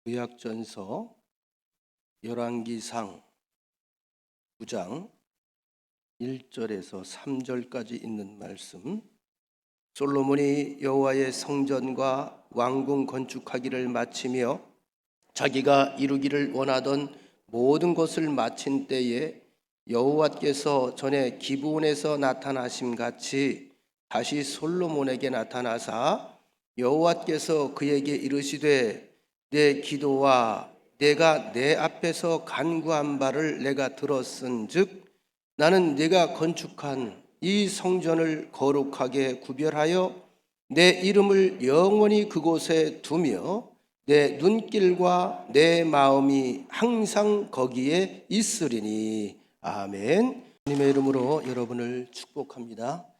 구약전서 열왕기상 9장 1절에서 3절까지 있는 말씀. 솔로몬이 여호와의 성전과 왕궁 건축하기를 마치며 자기가 이루기를 원하던 모든 것을 마친 때에 여호와께서 전에 기브온에서 나타나심 같이 다시 솔로몬에게 나타나사 여호와께서 그에게 이르시되 내 기도와 내가 내 앞에서 간구한 바를 내가 들었은즉 나는 네가 건축한 이 성전을 거룩하게 구별하여 내 이름을 영원히 그곳에 두며 내 눈길과 내 마음이 항상 거기에 있으리니. 아멘. 주님의 이름으로 여러분을 축복합니다.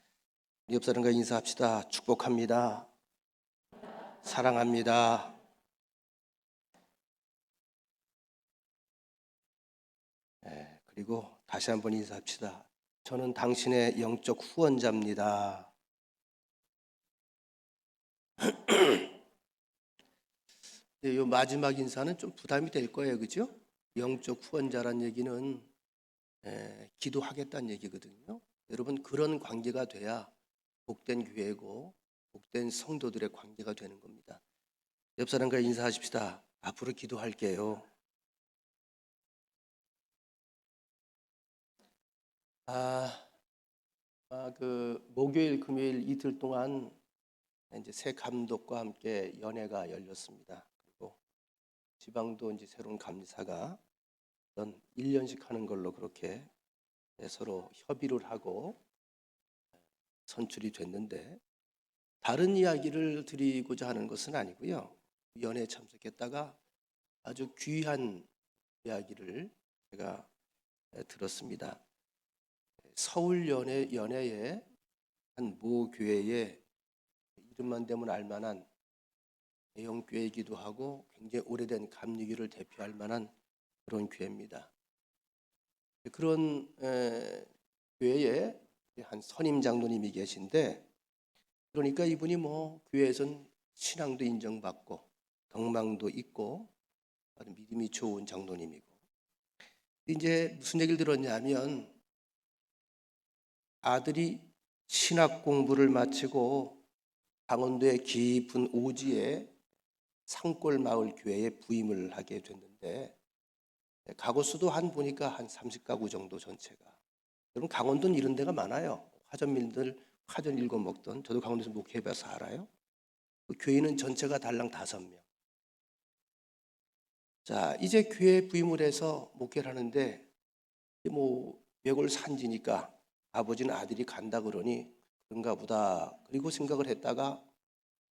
옆 사람과 인사합시다. 축복합니다. 사랑합니다. 그리고 다시 한번 인사합시다. 저는 당신의 영적 후원자입니다. 네, 이 마지막 인사는 좀 부담이 될 거예요, 그죠? 영적 후원자란 얘기는 기도하겠다는 얘기거든요. 여러분, 그런 관계가 돼야 복된 교회고 복된 성도들의 관계가 되는 겁니다. 옆 사람과 인사하십시다. 앞으로 기도할게요. 목요일, 금요일 이틀 동안 이제 새 감독과 함께 연회가 열렸습니다. 그리고 지방도 이제 새로운 감리사가 1년씩 하는 걸로 그렇게 서로 협의를 하고 선출이 됐는데, 다른 이야기를 드리고자 하는 것은 아니고요. 연회에 참석했다가 아주 귀한 이야기를 제가 들었습니다. 서울 연회에 한 모 교회에 이름만 대면 알만한 대형 교회이기도 하고 굉장히 오래된 감리교를 대표할 만한 그런 교회입니다. 그런 교회에 한 선임 장로님이 계신데, 그러니까 이분이 교회에선 신앙도 인정받고 덕망도 있고 아주 믿음이 좋은 장로님이고, 이제 무슨 얘기를 들었냐면 아들이 신학 공부를 마치고 강원도의 깊은 오지에 산골 마을 교회에 부임을 하게 됐는데, 가구 수도 보니까 한 30가구 정도 전체가. 여러분, 강원도는 이런 데가 많아요. 화전민들 화전 일궈 먹던, 저도 강원도에서 목회해봐서 알아요. 그 교회는 전체가 달랑 5명. 자, 이제 교회 부임을 해서 목회를 하는데 외골 산지니까 아버지는 아들이 간다 그러니 그런가 보다. 그리고 생각을 했다가,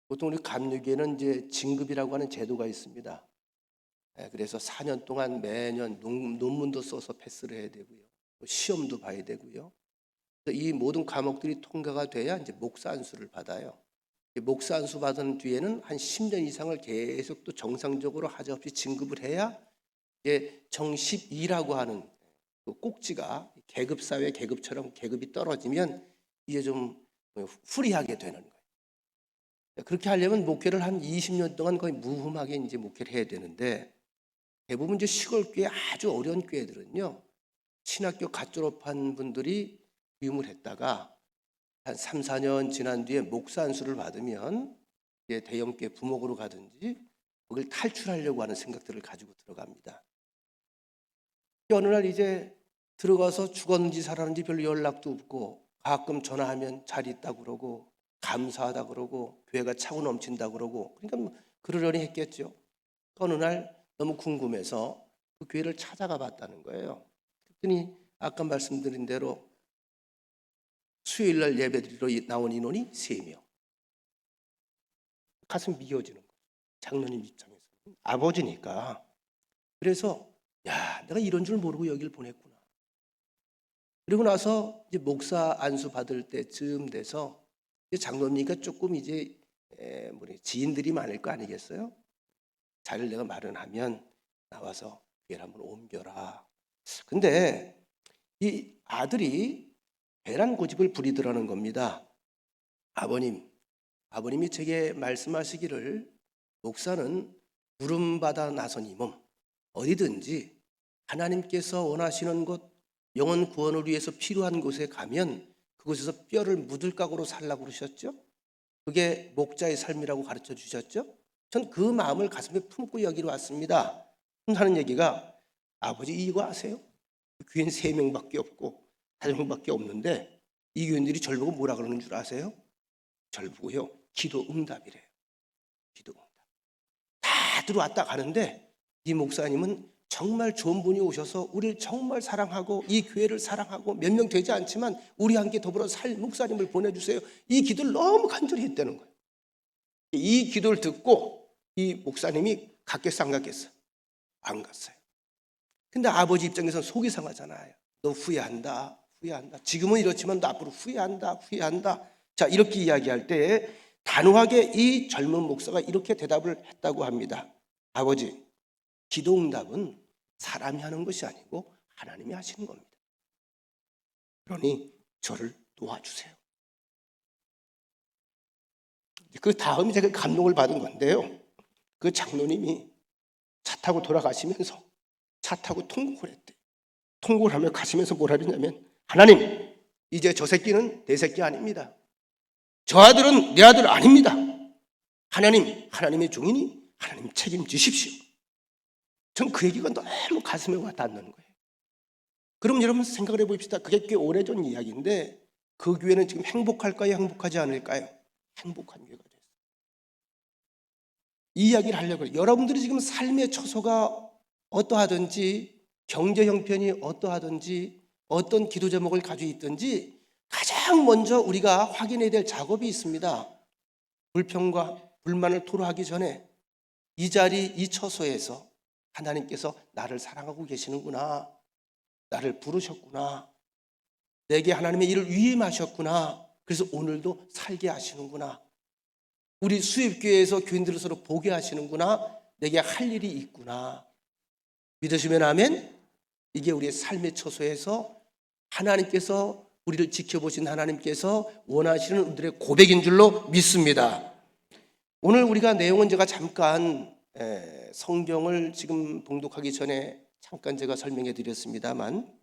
보통 우리 감리교회는 이제 진급이라고 하는 제도가 있습니다. 그래서 4년 동안 매년 논문도 써서 패스를 해야 되고요. 시험도 봐야 되고요. 이 모든 과목들이 통과가 돼야 이제 목사 안수를 받아요. 목사 안수 받은 뒤에는 한 10년 이상을 계속 또 정상적으로 하자없이 진급을 해야 이제 정십이라고 하는 그 꼭지가 계급사회 계급처럼 계급이 떨어지면 이제 좀 후리하게 되는 거예요. 그렇게 하려면 목회를 한 20년 동안 거의 무흠하게 이제 목회를 해야 되는데, 대부분 이제 시골 교회, 아주 어려운 교회들은요, 신학교 갓 졸업한 분들이 부임을 했다가 한 3, 4년 지난 뒤에 목사 안수를 받으면 이제 대형교회 부목으로 가든지 거길 탈출하려고 하는 생각들을 가지고 들어갑니다. 어느 날 이제 들어가서 죽었는지 살았는지 별로 연락도 없고, 가끔 전화하면 잘 있다고 그러고 감사하다 그러고 교회가 차고 넘친다 그러고, 그러니까 그러려니 했겠죠. 어느 날 너무 궁금해서 그 교회를 찾아가 봤다는 거예요. 그랬더니 아까 말씀드린 대로 수요일날 예배드리러 나온 인원이 3명. 가슴 미어지는 거예요. 장로님 입장에서 아버지니까. 그래서 내가 이런 줄 모르고 여길 보냈구나. 그리고 나서 이제 목사 안수 받을 때쯤 돼서 장로님이니까 조금 이제 지인들이 많을 거 아니겠어요? 자리를 내가 마련하면 나와서 교회를 한번 옮겨라. 근데 이 아들이 배란 고집을 부리더라는 겁니다. 아버님이 제게 말씀하시기를 목사는 부름받아 나선 이 몸, 어디든지 하나님께서 원하시는 곳, 영혼 구원을 위해서 필요한 곳에 가면 그곳에서 뼈를 묻을 각오로 살라고 그러셨죠. 그게 목자의 삶이라고 가르쳐 주셨죠. 전 그 마음을 가슴에 품고 여기로 왔습니다. 하는 얘기가, 아버지 이거 아세요? 교인 3명밖에 없고 5명밖에 없는데 이 교인들이 절 보고 뭐라 그러는 줄 아세요? 절 보고요, 기도 응답이래요. 기도 응답. 다 들어왔다 가는데 이 목사님은 정말 좋은 분이 오셔서 우리를 정말 사랑하고 이 교회를 사랑하고 몇 명 되지 않지만 우리 함께 더불어 살 목사님을 보내주세요. 이 기도를 너무 간절히 했다는 거예요. 이 기도를 듣고 이 목사님이 갔겠어 안 갔겠어? 안 갔어요. 근데 아버지 입장에서는 속이 상하잖아요. 너 후회한다. 후회한다. 지금은 이렇지만 너 앞으로 후회한다. 후회한다. 자, 이렇게 이야기할 때 단호하게 이 젊은 목사가 이렇게 대답을 했다고 합니다. 아버지, 기도 응답은 사람이 하는 것이 아니고 하나님이 하시는 겁니다. 그러니 저를 도와주세요. 그 다음에 제가 감동을 받은 건데요. 그 장로님이 차 타고 돌아가시면서 차 타고 통곡을 했대요. 통곡을 하며 가시면서 뭐라 그러냐면, 하나님, 이제 저 새끼는 내 새끼 아닙니다. 저 아들은 내 아들 아닙니다. 하나님, 하나님의 종이니 하나님 책임지십시오. 전 그 얘기가 너무 가슴에 와 닿는 거예요. 그럼 여러분 생각을 해봅시다. 그게 꽤 오래전 이야기인데 그 교회는 지금 행복할까요? 행복하지 않을까요? 행복한 교회가 됐어요. 이 이야기를 하려고 해요. 여러분들이 지금 삶의 처소가 어떠하든지, 경제 형편이 어떠하든지, 어떤 기도 제목을 가지고 있든지 가장 먼저 우리가 확인해야 될 작업이 있습니다. 불평과 불만을 토로하기 전에 이 자리, 이 처소에서 하나님께서 나를 사랑하고 계시는구나, 나를 부르셨구나, 내게 하나님의 일을 위임하셨구나, 그래서 오늘도 살게 하시는구나, 우리 수입교회에서 교인들을 서로 보게 하시는구나, 내게 할 일이 있구나, 믿으시면 아멘. 이게 우리의 삶의 처소에서 하나님께서 우리를 지켜보신 하나님께서 원하시는 우리들의 고백인 줄로 믿습니다. 오늘 우리가 내용은 제가 잠깐 성경을 지금 봉독하기 전에 잠깐 제가 설명해 드렸습니다만,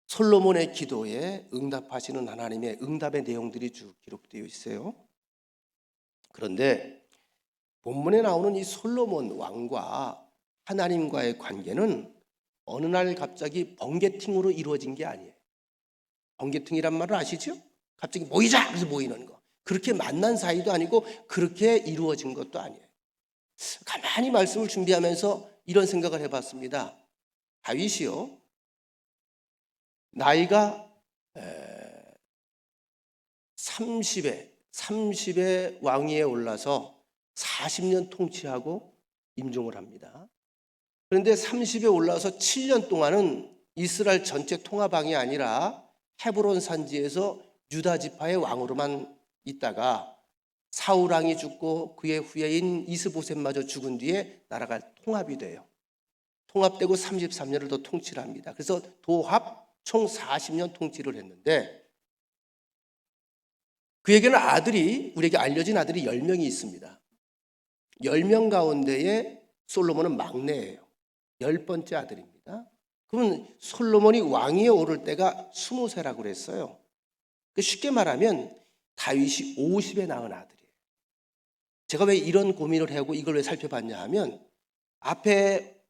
솔로몬의 기도에 응답하시는 하나님의 응답의 내용들이 쭉 기록되어 있어요. 그런데 본문에 나오는 이 솔로몬 왕과 하나님과의 관계는 어느 날 갑자기 번개팅으로 이루어진 게 아니에요. 번개팅이란 말을 아시죠? 갑자기 모이자! 그래서 모이는 거. 그렇게 만난 사이도 아니고 그렇게 이루어진 것도 아니에요. 가만히 말씀을 준비하면서 이런 생각을 해봤습니다. 다윗이요, 나이가 30에 왕위에 올라서 40년 통치하고 임종을 합니다. 그런데 30에 올라서 7년 동안은 이스라엘 전체 통합왕이 아니라 헤브론 산지에서 유다 지파의 왕으로만 있다가 사울 왕이 죽고 그의 후예인 이스보셋마저 죽은 뒤에 나라가 통합이 돼요. 통합되고 33년을 더 통치를 합니다. 그래서 도합 총 40년 통치를 했는데 그에게는 아들이, 우리에게 알려진 아들이 10명이 있습니다. 10명 가운데에 솔로몬은 막내예요. 10번째 아들입니다. 그러면 솔로몬이 왕위에 오를 때가 20세라고 그랬어요. 쉽게 말하면 다윗이 50에 낳은 아들이에요. 제가 왜 이런 고민을 하고 이걸 왜 살펴봤냐 하면, 앞에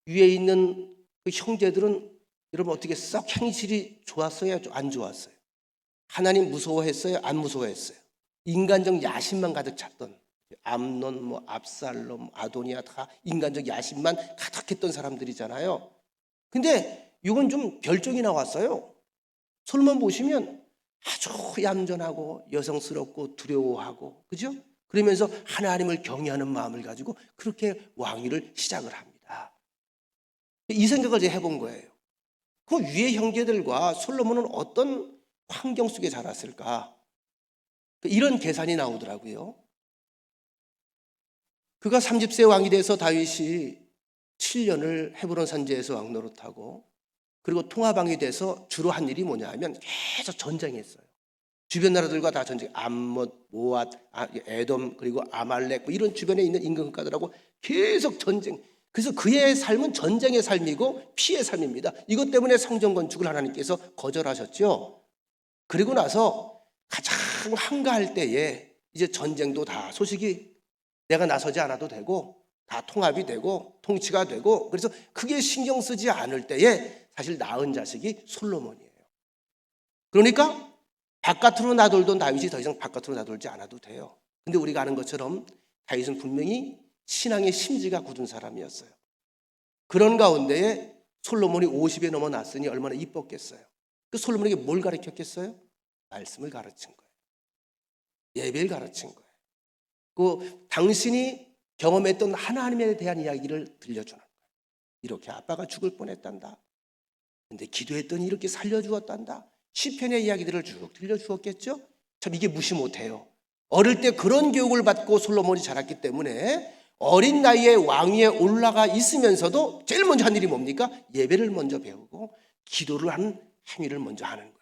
위에 있는 그 형제들은 여러분 어떻게 썩 행실이 좋았어요? 안 좋았어요? 하나님 무서워했어요? 안 무서워했어요? 인간적 야심만 가득 찼던, 암논, 압살롬, 아도니아, 다 인간적 야심만 가득했던 사람들이잖아요. 근데 이건 좀 별종이 나왔어요. 솔로몬 보시면 아주 얌전하고 여성스럽고 두려워하고, 그죠? 그러면서 하나님을 경외하는 마음을 가지고 그렇게 왕위를 시작을 합니다. 이 생각을 제가 해본 거예요. 그 위의 형제들과 솔로몬은 어떤 환경 속에 자랐을까? 이런 계산이 나오더라고요. 그가 30세 왕이 돼서 다윗이 7년을 헤브론 산지에서 왕 노릇하고, 그리고 통합왕이 돼서 주로 한 일이 뭐냐 하면 계속 전쟁했어요. 주변 나라들과 다 전쟁, 암못, 모앗, 에돔, 그리고 아말렉, 뭐 이런 주변에 있는 임금 국가들하고 계속 전쟁. 그래서 그의 삶은 전쟁의 삶이고 피의 삶입니다. 이것 때문에 성전 건축을 하나님께서 거절하셨죠. 그리고 나서 가장 한가할 때에 이제 전쟁도 다 소식이 내가 나서지 않아도 되고 다 통합이 되고 통치가 되고, 그래서 크게 신경 쓰지 않을 때에 사실 낳은 자식이 솔로몬이에요. 그러니까 바깥으로 나돌던 다윗이 더 이상 바깥으로 나돌지 않아도 돼요. 근데 우리가 아는 것처럼 다윗은 분명히 신앙의 심지가 굳은 사람이었어요. 그런 가운데에 솔로몬이 50에 넘어 났으니 얼마나 이뻤겠어요. 그 솔로몬에게 뭘 가르쳤겠어요? 말씀을 가르친 거예요. 예배를 가르친 거예요. 그 당신이 경험했던 하나님에 대한 이야기를 들려주는 거예요. 이렇게 아빠가 죽을 뻔했단다. 근데 기도했더니 이렇게 살려주었단다. 시편의 이야기들을 쭉 들려주었겠죠. 참 이게 무시 못해요. 어릴 때 그런 교육을 받고 솔로몬이 자랐기 때문에 어린 나이에 왕위에 올라가 있으면서도 제일 먼저 한 일이 뭡니까? 예배를 먼저 배우고 기도를 하는 행위를 먼저 하는 거예요.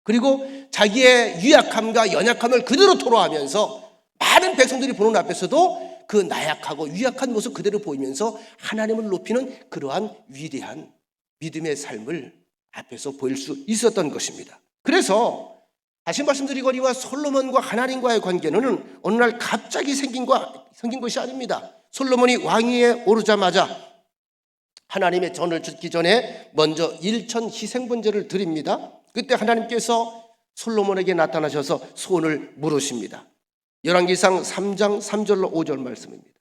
그리고 자기의 유약함과 연약함을 그대로 토로하면서 많은 백성들이 보는 앞에서도 그 나약하고 유약한 모습 그대로 보이면서 하나님을 높이는 그러한 위대한 믿음의 삶을 앞에서 보일 수 있었던 것입니다. 그래서 다시 말씀드리거니와 솔로몬과 하나님과의 관계는 어느 날 갑자기 생긴 것이 아닙니다. 솔로몬이 왕위에 오르자마자 하나님의 전을 듣기 전에 먼저 일천 희생번제를 드립니다. 그때 하나님께서 솔로몬에게 나타나셔서 소원을 물으십니다. 열왕기상 3장 3절로 5절 말씀입니다.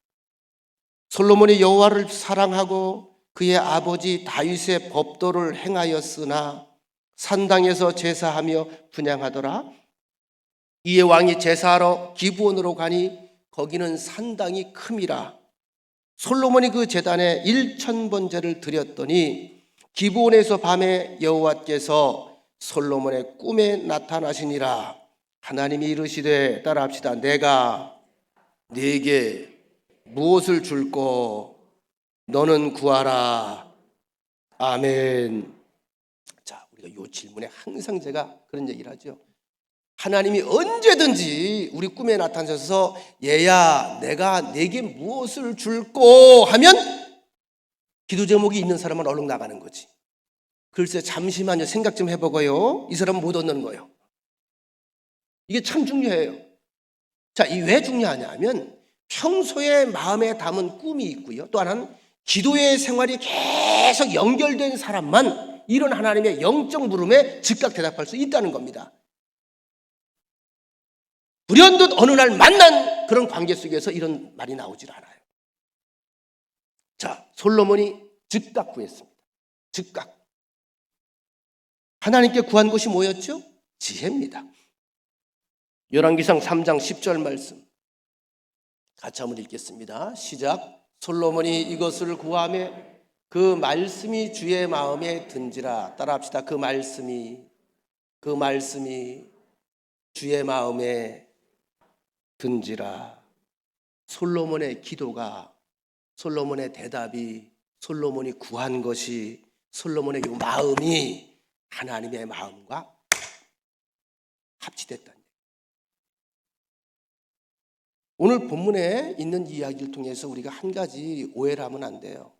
솔로몬이 여호와를 사랑하고 그의 아버지 다윗의 법도를 행하였으나 산당에서 제사하며 분향하더라. 이에 왕이 제사하러 기브온으로 가니 거기는 산당이 큼이라. 솔로몬이 그 제단에 1000번제를 드렸더니 기브온에서 밤에 여호와께서 솔로몬의 꿈에 나타나시니라. 하나님이 이르시되, 따라합시다. 내가 네게 무엇을 줄꼬 너는 구하라. 아멘. 자, 우리가 이 질문에 항상 제가 그런 얘기를 하죠. 하나님이 언제든지 우리 꿈에 나타나셔서 얘야 내가 네게 무엇을 줄꼬 하면 기도 제목이 있는 사람은 얼른 나가는 거지. 글쎄 잠시만요, 생각 좀 해보고요. 이 사람은 못 얻는 거예요. 이게 참 중요해요. 자, 이 왜 중요하냐 하면 평소에 마음에 담은 꿈이 있고요. 또 하나는 기도의 생활이 계속 연결된 사람만 이런 하나님의 영적 물음에 즉각 대답할 수 있다는 겁니다. 불현듯 어느 날 만난 그런 관계 속에서 이런 말이 나오질 않아요. 자, 솔로몬이 즉각 구했습니다. 즉각. 하나님께 구한 것이 뭐였죠? 지혜입니다. 열왕기상 3장 10절 말씀 같이 한번 읽겠습니다. 시작. 솔로몬이 이것을 구하며 그 말씀이 주의 마음에 든지라. 따라합시다. 그 말씀이 주의 마음에 든지라. 솔로몬의 기도가, 솔로몬의 대답이, 솔로몬이 구한 것이, 솔로몬의 이 마음이 하나님의 마음과 합치됐다는 얘기예요. 오늘 본문에 있는 이야기를 통해서 우리가 한 가지 오해를 하면 안 돼요.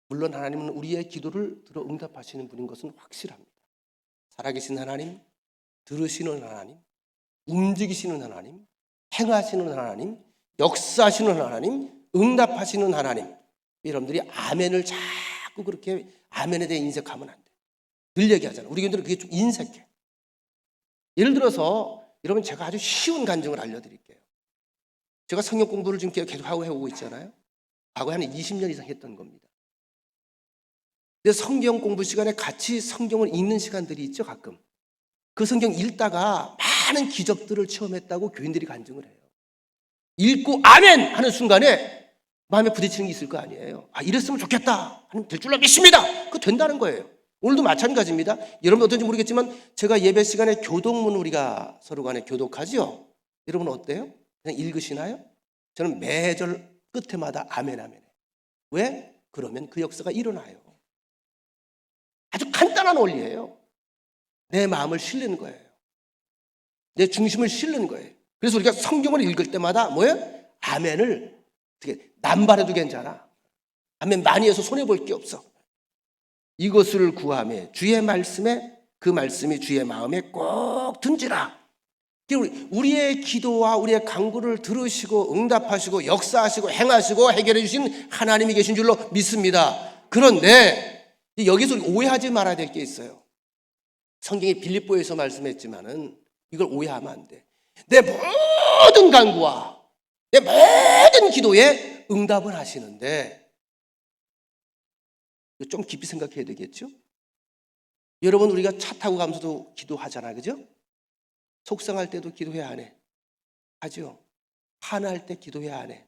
물론 하나님은 우리의 기도를 들어 응답하시는 분인 것은 확실합니다. 살아계신 하나님, 들으시는 하나님, 움직이시는 하나님, 행하시는 하나님, 역사하시는 하나님, 응답하시는 하나님. 여러분들이 아멘을 자꾸 그렇게 아멘에 대해 인색하면 안 돼요. 늘 얘기하잖아요. 우리 교인들은 그게 좀 인색해. 예를 들어서 여러분 제가 아주 쉬운 간증을 알려드릴게요. 제가 성경 공부를 지금 계속 하고 해오고 있잖아요. 과거에 한 20년 이상 했던 겁니다. 근데 성경 공부 시간에 같이 성경을 읽는 시간들이 있죠, 가끔. 그 성경 읽다가 많은 기적들을 체험했다고 교인들이 간증을 해요. 읽고 아멘 하는 순간에 마음에 부딪히는 게 있을 거 아니에요. 아, 이랬으면 좋겠다. 하나님 될 줄로 믿습니다. 그거 된다는 거예요. 오늘도 마찬가지입니다. 여러분 어떤지 모르겠지만 제가 예배 시간에 교독문 우리가 서로 간에 교독하죠. 여러분 어때요? 그냥 읽으시나요? 저는 매절 끝에마다 아멘 아멘. 왜? 그러면 그 역사가 일어나요. 아주 간단한 원리예요. 내 마음을 실리는 거예요. 내 중심을 실는 거예요. 그래서 우리가 성경을 읽을 때마다 뭐예요? 아멘을 어떻게 남발해도 괜찮아. 아멘 많이 해서 손해볼 게 없어. 이것을 구하며 주의 말씀에 그 말씀이 주의 마음에 꼭 든지라. 우리의 기도와 우리의 간구를 들으시고 응답하시고 역사하시고 행하시고 해결해 주신 하나님이 계신 줄로 믿습니다. 그런데 여기서 오해하지 말아야 될 게 있어요. 성경이 빌립보에서 말씀했지만은 이걸 오해하면 안 돼. 내 모든 간구와 내 모든 기도에 응답을 하시는데 좀 깊이 생각해야 되겠죠? 여러분, 우리가 차 타고 가면서도 기도하잖아요. 그죠? 속상할 때도 기도해야 안 해? 하죠? 화날 때 기도해야 안 해?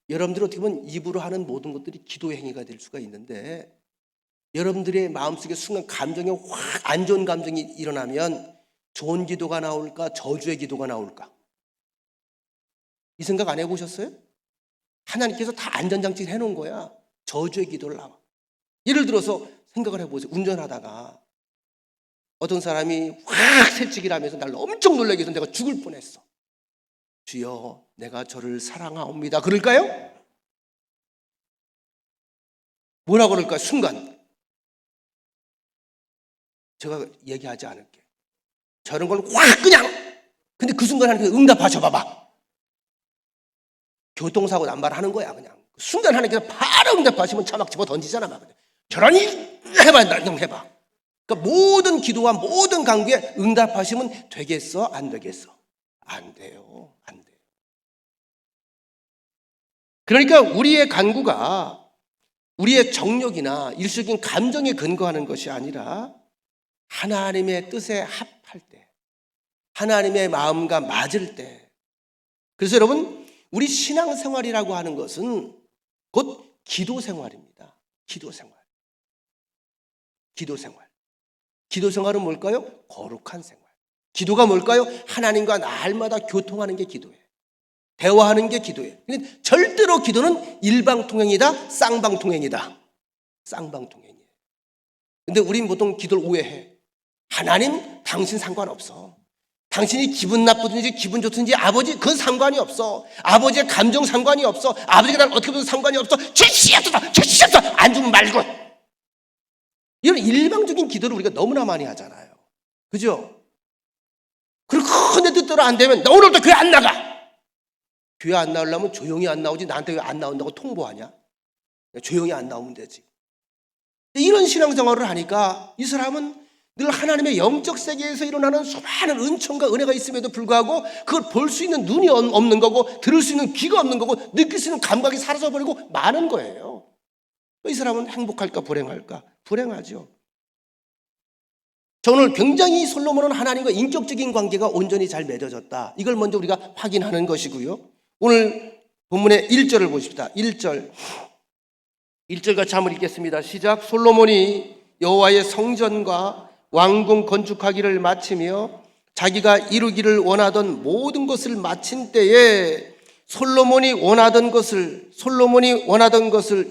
여러분들 어떻게 보면 입으로 하는 모든 것들이 기도의 행위가 될 수가 있는데 여러분들의 마음속에 순간 감정이 확 안 좋은 감정이 일어나면 좋은 기도가 나올까 저주의 기도가 나올까? 이 생각 안 해보셨어요? 하나님께서 다 안전장치를 해놓은 거야. 저주의 기도를 나와. 예를 들어서 생각을 해보세요. 운전하다가 어떤 사람이 확 새치기를 하면서 날 엄청 놀라게 해서 내가 죽을 뻔했어. 주여 내가 저를 사랑하옵니다. 그럴까요? 뭐라 그럴까요? 순간 제가 얘기하지 않을게. 저런 걸 확 그냥 근데 그 순간 하나님께서 응답하셔 봐봐. 교통사고 남발하는 거야 그냥. 순간 하나님께서 바로 응답하시면 차막 집어 던지잖아 막. 저러니 해봐 좀 해봐. 그러니까 모든 기도와 모든 간구에 응답하시면 되겠어 안 되겠어? 안 돼요. 안 돼요. 그러니까 우리의 간구가 우리의 정욕이나 일시적인 감정에 근거하는 것이 아니라 하나님의 뜻에 합할 때, 하나님의 마음과 맞을 때. 그래서 여러분, 우리 신앙생활이라고 하는 것은 곧 기도생활입니다. 기도생활. 기도생활. 기도생활은 뭘까요? 거룩한 생활. 기도가 뭘까요? 하나님과 날마다 교통하는 게 기도예요. 대화하는 게 기도예요. 절대로 기도는 일방통행이다, 쌍방통행이다. 쌍방통행이에요. 근데 우린 보통 기도를 오해해. 하나님, 당신 상관없어. 당신이 기분 나쁘든지 기분 좋든지 아버지 그건 상관이 없어. 아버지의 감정 상관이 없어. 아버지가 날 어떻게 보든 상관이 없어. 죄시였어 안 주면 말고. 이런 일방적인 기도를 우리가 너무나 많이 하잖아요. 그죠? 그리고 내 뜻대로 안 되면 너 오늘부터 교회 안 나가. 교회 안 나오려면 조용히 안 나오지 나한테 왜 안 나온다고 통보하냐? 조용히 안 나오면 되지. 이런 신앙생활을 하니까 이 사람은 늘 하나님의 영적 세계에서 일어나는 수많은 은총과 은혜가 있음에도 불구하고 그걸 볼 수 있는 눈이 없는 거고 들을 수 있는 귀가 없는 거고 느낄 수 있는 감각이 사라져버리고 마는 거예요. 이 사람은 행복할까 불행할까? 불행하죠. 저 오늘 굉장히 솔로몬은 하나님과 인격적인 관계가 온전히 잘 맺어졌다. 이걸 먼저 우리가 확인하는 것이고요. 오늘 본문의 1절을 보십시다. 1절 같이 한번 읽겠습니다. 시작. 솔로몬이 여호와의 성전과 왕궁 건축하기를 마치며 자기가 이루기를 원하던 모든 것을 마친 때에 솔로몬이 원하던 것을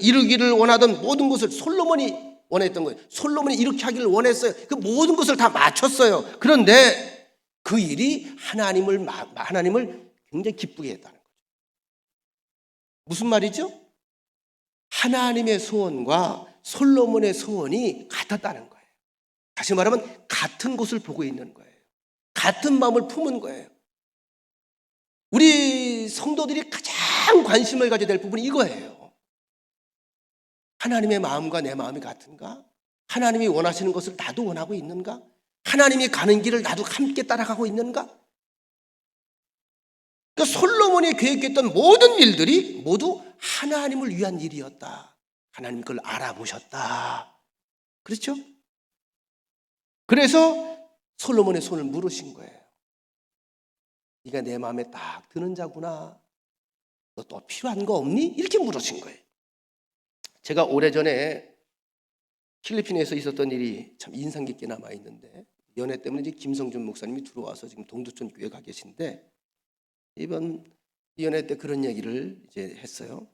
이루기를 원하던 모든 것을 솔로몬이 원했던 거예요. 솔로몬이 이렇게 하기를 원했어요. 그 모든 것을 다 마쳤어요. 그런데 그 일이 하나님을 굉장히 기쁘게 했다는 거죠. 무슨 말이죠? 하나님의 소원과 솔로몬의 소원이 같았다는 거예요. 다시 말하면 같은 곳을 보고 있는 거예요. 같은 마음을 품은 거예요. 우리 성도들이 가장 관심을 가져야 될 부분이 이거예요. 하나님의 마음과 내 마음이 같은가? 하나님이 원하시는 것을 나도 원하고 있는가? 하나님이 가는 길을 나도 함께 따라가고 있는가? 그러니까 솔로몬이 계획했던 모든 일들이 모두 하나님을 위한 일이었다. 하나님 그걸 알아보셨다. 그렇죠? 그래서 솔로몬의 손을 물으신 거예요. 네가 내 마음에 딱 드는 자구나. 너 또 필요한 거 없니? 이렇게 물으신 거예요. 제가 오래전에 필리핀에서 있었던 일이 참 인상 깊게 남아있는데 연애 때문에 이제 김성준 목사님이 들어와서 지금 동두천 교회 가 계신데 이번 연애 때 그런 얘기를 이제 했어요.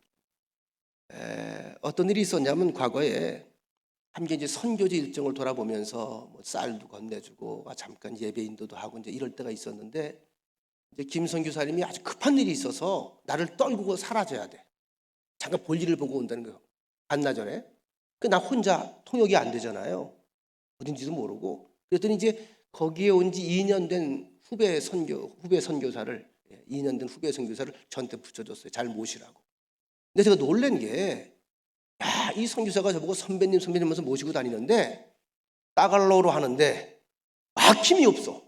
어떤 일이 있었냐면 과거에 함께 이제 선교지 일정을 돌아보면서 뭐 쌀도 건네주고 잠깐 예배 인도도 하고 이제 이럴 때가 있었는데, 이제 김 선교사님이 아주 급한 일이 있어서 나를 떨구고 사라져야 돼. 잠깐 볼일을 보고 온다는 거예요. 반나절에. 나 혼자 통역이 안 되잖아요. 어딘지도 모르고. 그랬더니 이제 거기에 온 지 2년 된 후배 선교사를 2년 된 후배 선교사를 저한테 붙여줬어요. 잘 모시라고. 근데 제가 놀란 게, 야, 이 선교사가 저보고 선배님 하면서 모시고 다니는데 따갈로로 하는데 막힘이 없어.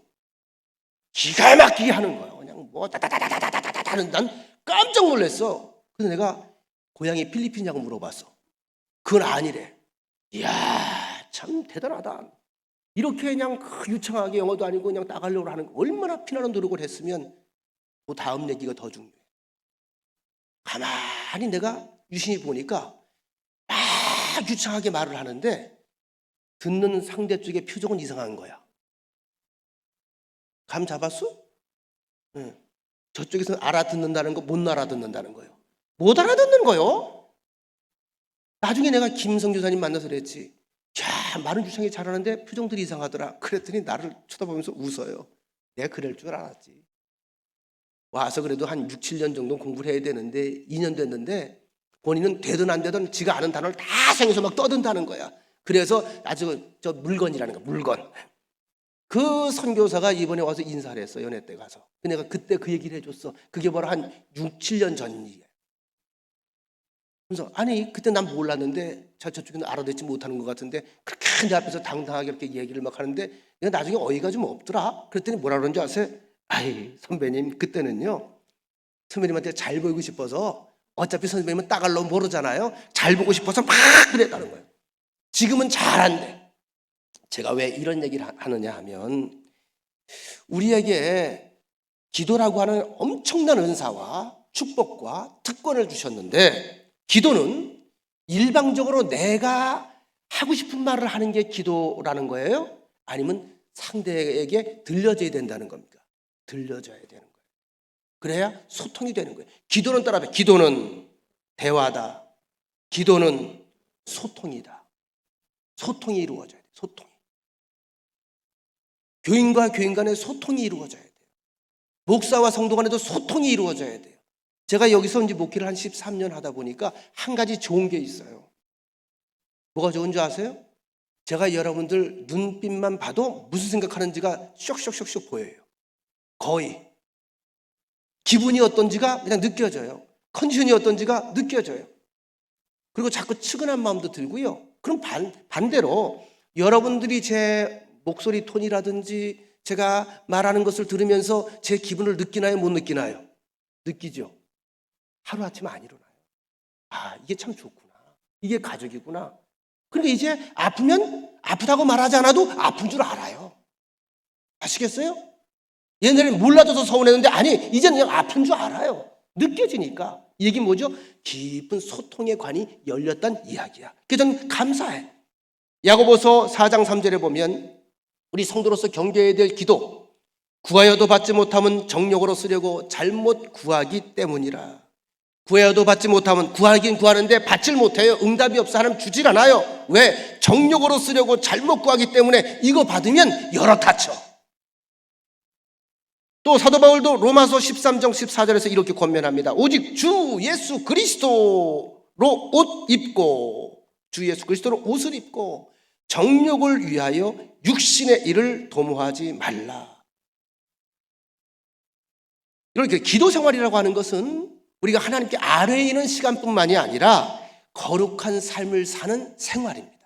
기가 막히게 하는 거예요. 그냥 뭐 다다다다다다다다 하는. 난 깜짝 놀랐어. 그래서 내가 고향이 필리핀이냐고 물어봤어. 그건 아니래. 이야, 참 대단하다. 이렇게 그냥 유창하게 영어도 아니고 그냥 따갈로로 하는 거, 얼마나 피나는 노력을 했으면 그 다음 얘기가 더 중요해. 가만히 내가 유심히 보니까 막 유창하게 말을 하는데 듣는 상대 쪽의 표정은 이상한 거야. 감 잡았어? 응. 저쪽에서는 알아듣는다는 거, 못 알아듣는다는 거예요. 못 알아듣는 거요. 나중에 내가 김성 교사님 만나서 그랬지. 야, 말은 유창하게 잘하는데 표정들이 이상하더라. 그랬더니 나를 쳐다보면서 웃어요. 내가 그럴 줄 알았지. 와서 그래도 한 6, 7년 정도 공부를 해야 되는데 2년 됐는데 본인은 되든 안 되든 지가 아는 단어를 다 생겨서 막 떠든다는 거야. 그래서 아주 저 물건이라는 거야, 물건. 그 선교사가 이번에 와서 인사를 했어, 연애 때 가서. 내가 그때 그 얘기를 해줬어. 그게 바로 한 6, 7년 전 일이야. 그래서 아니 그때 난 몰랐는데 저쪽에는 알아듣지 못하는 것 같은데 그렇게 내 앞에서 당당하게 이렇게 얘기를 막 하는데 내가 나중에 어이가 좀 없더라. 그랬더니 뭐라 그러는지 아세요? 아이 선배님, 그때는요 선배님한테 잘 보이고 싶어서, 어차피 선배님은 따갈로 모르잖아요. 잘 보고 싶어서 막 그랬다는 거예요. 지금은 잘한대. 제가 왜 이런 얘기를 하느냐 하면, 우리에게 기도라고 하는 엄청난 은사와 축복과 특권을 주셨는데, 기도는 일방적으로 내가 하고 싶은 말을 하는 게 기도라는 거예요? 아니면 상대에게 들려줘야 된다는 겁니까? 들려줘야 되는 거예요. 그래야 소통이 되는 거예요. 기도는 따라해. 기도는 대화다. 기도는 소통이다. 소통이 이루어져야 돼요. 소통이. 교인과 교인 간의 소통이 이루어져야 돼요. 목사와 성도 간에도 소통이 이루어져야 돼요. 제가 여기서 이제 목회를 한 13년 하다 보니까 한 가지 좋은 게 있어요. 뭐가 좋은 줄 아세요? 제가 여러분들 눈빛만 봐도 무슨 생각하는지가 쇽쇽쇽 보여요. 거의. 기분이 어떤지가 그냥 느껴져요. 컨디션이 어떤지가 느껴져요. 그리고 자꾸 측은한 마음도 들고요. 그럼 반대로 여러분들이 제 목소리 톤이라든지 제가 말하는 것을 들으면서 제 기분을 느끼나요? 못 느끼나요? 느끼죠. 하루아침에 안 일어나요. 아, 이게 참 좋구나. 이게 가족이구나. 그러니까 이제 아프면 아프다고 말하지 않아도 아픈 줄 알아요. 아시겠어요? 옛날에는 몰라줘서 서운했는데 아니, 이제는 그냥 아픈 줄 알아요. 느껴지니까. 이 얘기 뭐죠? 깊은 소통의 관이 열렸다는 이야기야. 그래서 저는 감사해. 야고보서 4장 3절에 보면 우리 성도로서 경계해야 될 기도, 구하여도 받지 못하면 정욕으로 쓰려고 잘못 구하기 때문이라. 구해도 받지 못하면, 구하긴 구하는데 받질 못해요. 응답이 없어. 하나님 주질 않아요. 왜? 정욕으로 쓰려고 잘못 구하기 때문에 이거 받으면 열어 닫혀. 또 사도 바울도 로마서 13장 14절에서 이렇게 권면합니다. 오직 주 예수 그리스도로 옷 입고, 주 예수 그리스도로 옷을 입고 정욕을 위하여 육신의 일을 도모하지 말라. 이렇게 기도 생활이라고 하는 것은 우리가 하나님께 아뢰에 있는 시간뿐만이 아니라 거룩한 삶을 사는 생활입니다.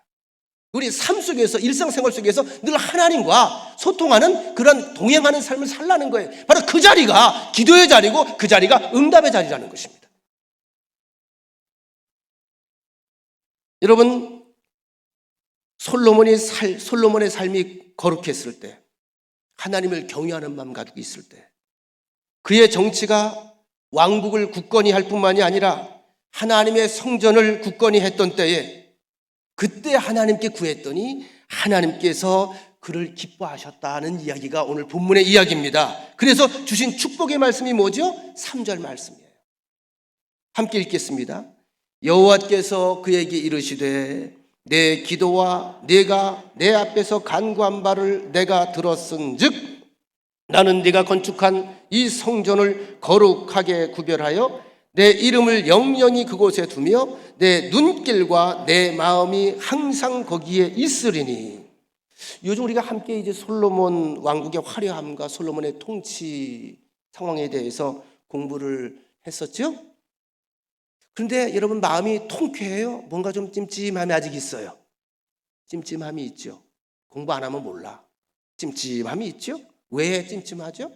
우리 삶 속에서, 일상생활 속에서 늘 하나님과 소통하는 그런 동행하는 삶을 살라는 거예요. 바로 그 자리가 기도의 자리고 그 자리가 응답의 자리라는 것입니다. 여러분, 솔로몬의 삶이 거룩했을 때, 하나님을 경외하는 마음 가지고 있을 때, 그의 정치가 왕국을 굳건히 할 뿐만이 아니라 하나님의 성전을 굳건히 했던 때에, 그때 하나님께 구했더니 하나님께서 그를 기뻐하셨다는 이야기가 오늘 본문의 이야기입니다. 그래서 주신 축복의 말씀이 뭐죠? 3절 말씀이에요. 함께 읽겠습니다. 여호와께서 그에게 이르시되 내 기도와 네가 내 앞에서 간구한 바를 내가 들었은즉 나는 네가 건축한 이 성전을 거룩하게 구별하여 내 이름을 영영히 그곳에 두며 내 눈길과 내 마음이 항상 거기에 있으리니. 요즘 우리가 함께 이제 솔로몬 왕국의 화려함과 솔로몬의 통치 상황에 대해서 공부를 했었죠. 그런데 여러분, 마음이 통쾌해요? 뭔가 좀 찜찜함이 아직 있어요. 찜찜함이 있죠. 공부 안 하면 몰라. 찜찜함이 있죠. 왜 찜찜하죠?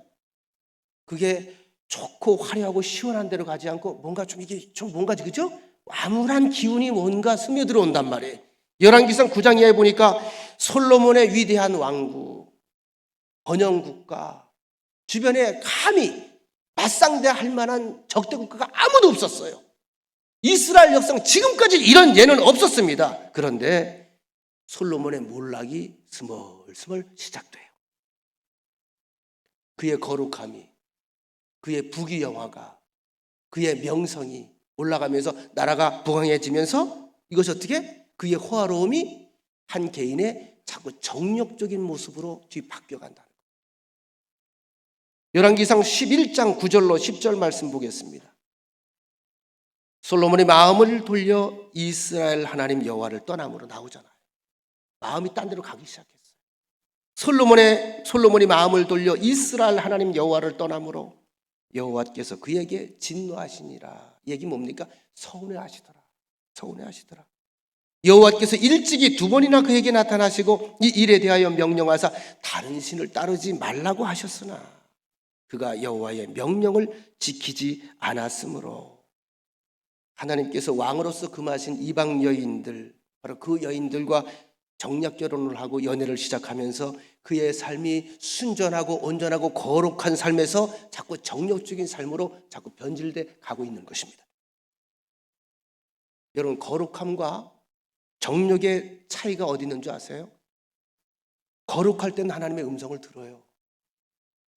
그게 좋고 화려하고 시원한 데로 가지 않고 뭔가 좀 이게 좀 뭔가 그죠? 암울한 기운이 뭔가 스며들어 온단 말이에요. 열왕기상 9장 이하에 보니까 솔로몬의 위대한 왕국, 번영국가, 주변에 감히 맞상대할 만한 적대 국가가 아무도 없었어요. 이스라엘 역사는 지금까지 이런 예는 없었습니다. 그런데 솔로몬의 몰락이 스멀스멀 시작돼요. 그의 거룩함이, 그의 부귀영화가, 그의 명성이 올라가면서 나라가 부강해지면서 이것이 어떻게? 그의 호화로움이 한 개인의 자꾸 정력적인 모습으로 뒤바뀌어간다는 거예요. 열왕기상 11장 9절로 10절 말씀 보겠습니다. 솔로몬이 마음을 돌려 이스라엘 하나님 여호와를 떠남으로 나오잖아요. 마음이 딴 데로 가기 시작했어요. 솔로몬이 마음을 돌려 이스라엘 하나님 여호와를 떠남으로 여호와께서 그에게 진노하시니라. 얘기 뭡니까? 서운해하시더라. 여호와께서 일찍이 2번이나 그에게 나타나시고 이 일에 대하여 명령하사 다른 신을 따르지 말라고 하셨으나 그가 여호와의 명령을 지키지 않았으므로 하나님께서 왕으로서 금하신 이방 여인들, 바로 그 여인들과 정략 결혼을 하고 연애를 시작하면서 그의 삶이 순전하고 온전하고 거룩한 삶에서 자꾸 정력적인 삶으로 자꾸 변질돼 가고 있는 것입니다. 여러분, 거룩함과 정력의 차이가 어디 있는 줄 아세요? 거룩할 때는 하나님의 음성을 들어요.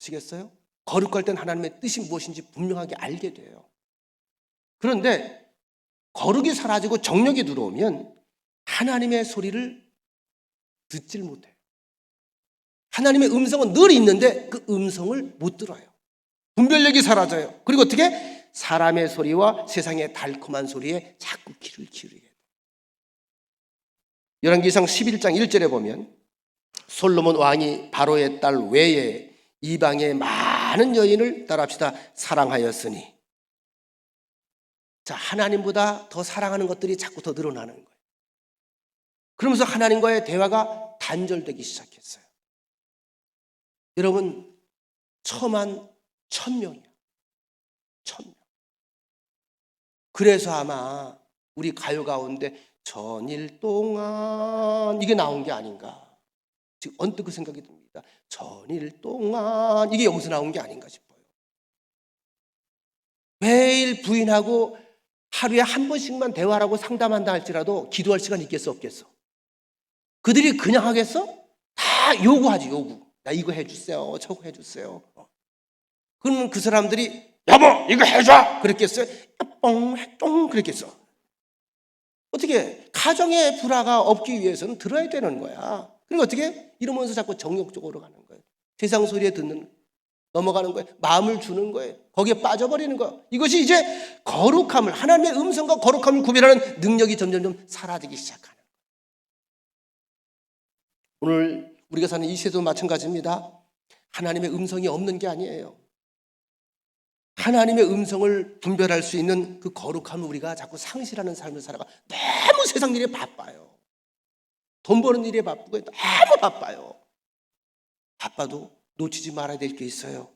아시겠어요? 거룩할 때는 하나님의 뜻이 무엇인지 분명하게 알게 돼요. 그런데 거룩이 사라지고 정력이 들어오면 하나님의 소리를 듣질 못해요. 하나님의 음성은 늘 있는데 그 음성을 못 들어요. 분별력이 사라져요. 그리고 어떻게? 사람의 소리와 세상의 달콤한 소리에 자꾸 귀를 기울이게 돼요. 열왕기상 11장 1절에 보면 솔로몬 왕이 바로의 딸 외에 이방의 많은 여인을 따라합시다 사랑하였으니. 자, 하나님보다 더 사랑하는 것들이 자꾸 더 늘어나는 거예요. 그러면서 하나님과의 대화가 단절되기 시작했어요. 여러분, 처만 1000명이야. 1000명. 그래서 아마 우리 가요 가운데 전일 동안 이게 나온 게 아닌가. 지금 언뜻 그 생각이 듭니다. 전일 동안 이게 여기서 나온 게 아닌가 싶어요. 매일 부인하고 하루에 한 번씩만 대화하고 상담한다 할지라도 기도할 시간이 있겠어 없겠어? 그들이 그냥 하겠어? 다 요구하지. 요구. 나 이거 해주세요. 저거 해주세요. 그러면 그 사람들이 여보 이거 해줘 그랬겠어요? 똥 그랬겠어? 어떻게? 가정의 불화가 없기 위해서는 들어야 되는 거야. 그리고 어떻게? 이러면서 자꾸 정욕적으로 가는 거예요. 세상 소리에 듣는, 넘어가는 거예요. 마음을 주는 거예요. 거기에 빠져버리는 거예요. 이것이 이제 거룩함을, 하나님의 음성과 거룩함을 구별하는 능력이 점점 사라지기 시작하는 거예요. 오늘 우리가 사는 이 세대도 마찬가지입니다. 하나님의 음성이 없는 게 아니에요. 하나님의 음성을 분별할 수 있는 그 거룩함을 우리가 자꾸 상실하는 삶을 살아가. 너무 세상 일에 바빠요. 돈 버는 일에 바쁘고 너무 바빠요. 바빠도 놓치지 말아야 될 게 있어요.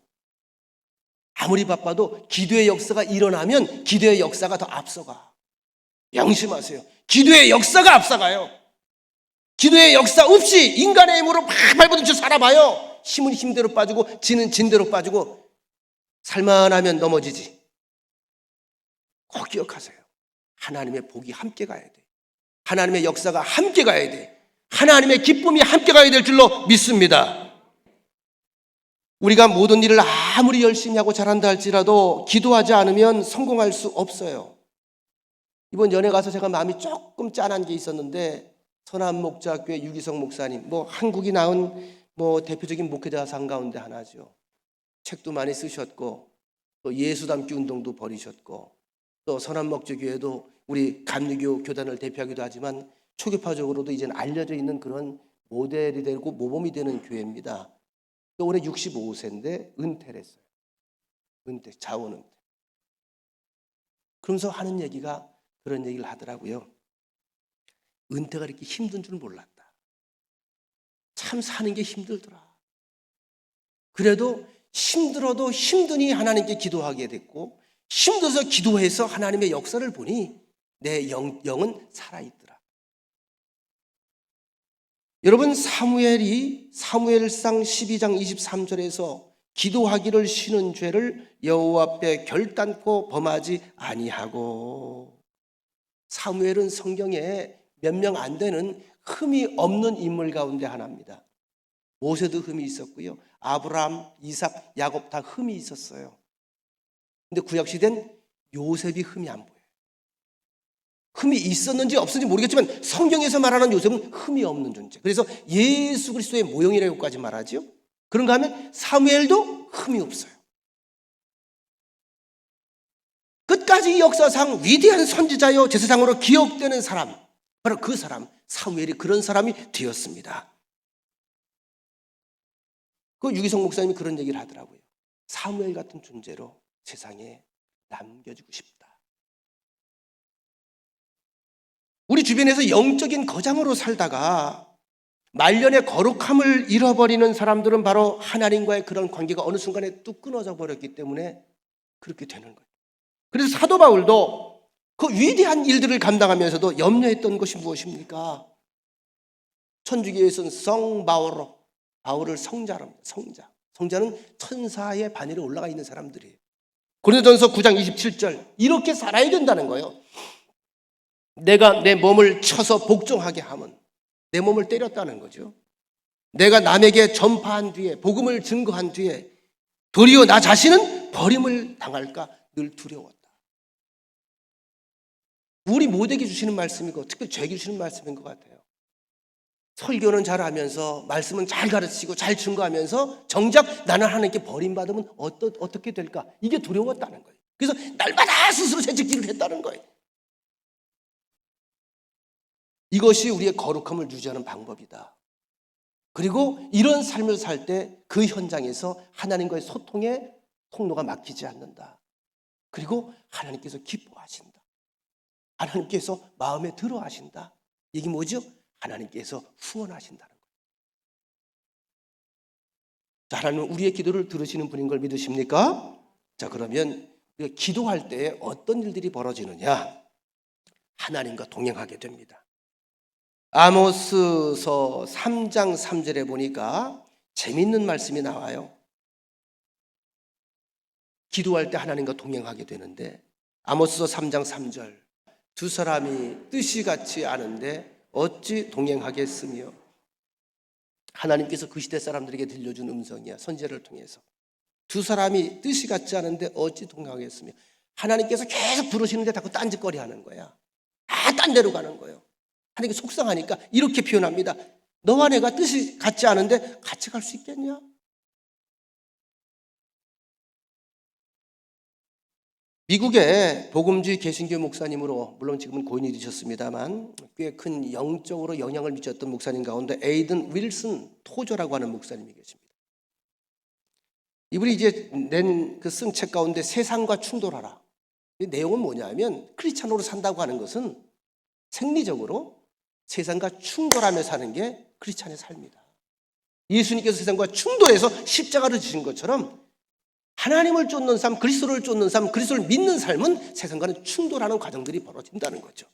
아무리 바빠도 기도의 역사가 일어나면 기도의 역사가 더 앞서가. 양심하세요. 기도의 역사가 앞서가요. 기도의 역사 없이 인간의 힘으로 막 발버둥쳐 살아봐요. 힘은 힘대로 빠지고 진은 진대로 빠지고 살만하면 넘어지지. 꼭 기억하세요. 하나님의 복이 함께 가야 돼. 하나님의 역사가 함께 가야 돼. 하나님의 기쁨이 함께 가야 될 줄로 믿습니다. 우리가 모든 일을 아무리 열심히 하고 잘한다 할지라도 기도하지 않으면 성공할 수 없어요. 이번 연애 가서 제가 마음이 조금 짠한 게 있었는데 선한목자교회 유기성 목사님, 한국이 낳은 대표적인 목회자상 가운데 하나죠. 책도 많이 쓰셨고 또 예수 담기 운동도 벌이셨고 또 선한목자교회도 우리 감리교 교단을 대표하기도 하지만 초교파적으로도 이제는 알려져 있는 그런 모델이 되고 모범이 되는 교회입니다. 또 올해 65세인데 은퇴를 했어요. 자원 은퇴. 그러면서 하는 얘기가 그런 얘기를 하더라고요. 은퇴가 이렇게 힘든 줄 몰랐다. 참 사는 게 힘들더라. 그래도 힘들어도 힘드니 하나님께 기도하게 됐고 힘들어서 기도해서 하나님의 역사를 보니 내 영은 살아있더라. 여러분, 사무엘상 12장 23절에서 기도하기를 쉬는 죄를 여호와 앞에 결단코 범하지 아니하고, 사무엘은 성경에 몇 명 안 되는 흠이 없는 인물 가운데 하나입니다. 모세도 흠이 있었고요. 아브라함, 이삭, 야곱 다 흠이 있었어요. 근데 구약시대는 요셉이 흠이 안 보여요. 흠이 있었는지 없었는지 모르겠지만 성경에서 말하는 요셉은 흠이 없는 존재. 그래서 예수 그리스도의 모형이라고까지 말하죠. 그런가 하면 사무엘도 흠이 없어요. 끝까지 역사상 위대한 선지자요 제사장으로 기억되는 사람, 바로 그 사람 사무엘이 그런 사람이 되었습니다. 그 유기성 목사님이 그런 얘기를 하더라고요. 사무엘 같은 존재로 세상에 남겨주고 싶다. 우리 주변에서 영적인 거장으로 살다가 말년의 거룩함을 잃어버리는 사람들은 바로 하나님과의 그런 관계가 어느 순간에 뚝 끊어져 버렸기 때문에 그렇게 되는 거예요. 그래서 사도 바울도 그 위대한 일들을 감당하면서도 염려했던 것이 무엇입니까? 천주교에서는 성바오로, 바울을 성자로 합니다. 성자는 천사의 반열에 올라가 있는 사람들이에요. 고린도전서 9장 27절 이렇게 살아야 된다는 거예요. 내가 내 몸을 쳐서 복종하게 하면, 내 몸을 때렸다는 거죠. 내가 남에게 전파한 뒤에, 복음을 증거한 뒤에 도리어 나 자신은 버림을 당할까 늘 두려웠다. 우리 모두에게 주시는 말씀이고 특별히 저에게 주시는 말씀인 것 같아요. 설교는 잘하면서 말씀은 잘 가르치고 잘 증거하면서 정작 나는 하나님께 버림받으면 어떻게 될까? 이게 두려웠다는 거예요. 그래서 날마다 스스로 재직기를 했다는 거예요. 이것이 우리의 거룩함을 유지하는 방법이다. 그리고 이런 삶을 살 때 그 현장에서 하나님과의 소통의 통로가 막히지 않는다. 그리고 하나님께서 기뻐하신다. 하나님께서 마음에 들어 하신다. 이게 뭐죠? 하나님께서 후원하신다는 거예요. 자, 하나님은 우리의 기도를 들으시는 분인 걸 믿으십니까? 자, 그러면 우리가 기도할 때 어떤 일들이 벌어지느냐? 하나님과 동행하게 됩니다. 아모스서 3장 3절에 보니까 재밌는 말씀이 나와요. 기도할 때 하나님과 동행하게 되는데, 아모스서 3장 3절, 두 사람이 뜻이 같지 않은데 어찌 동행하겠으며. 하나님께서 그 시대 사람들에게 들려준 음성이야. 선지자를 통해서. 두 사람이 뜻이 같지 않은데 어찌 동행하겠으며. 하나님께서 계속 부르시는데 자꾸 딴짓거리 하는 거야. 딴 데로 가는 거예요. 하나님께 속상하니까 이렇게 표현합니다. 너와 내가 뜻이 같지 않은데 같이 갈 수 있겠냐? 미국의 복음주의 개신교 목사님으로, 물론 지금은 고인이 되셨습니다만 꽤 큰 영적으로 영향을 미쳤던 목사님 가운데 에이든 윌슨 토저라고 하는 목사님이 계십니다. 이분이 이제 낸 그 쓴 책 가운데 세상과 충돌하라. 이 내용은 뭐냐면 크리스찬으로 산다고 하는 것은 생리적으로 세상과 충돌하며 사는 게 크리스찬의 삶이다. 예수님께서 세상과 충돌해서 십자가를 지신 것처럼 하나님을 쫓는 삶, 그리스도를 쫓는 삶, 그리스도를 믿는 삶은 세상과는 충돌하는 과정들이 벌어진다는 거죠.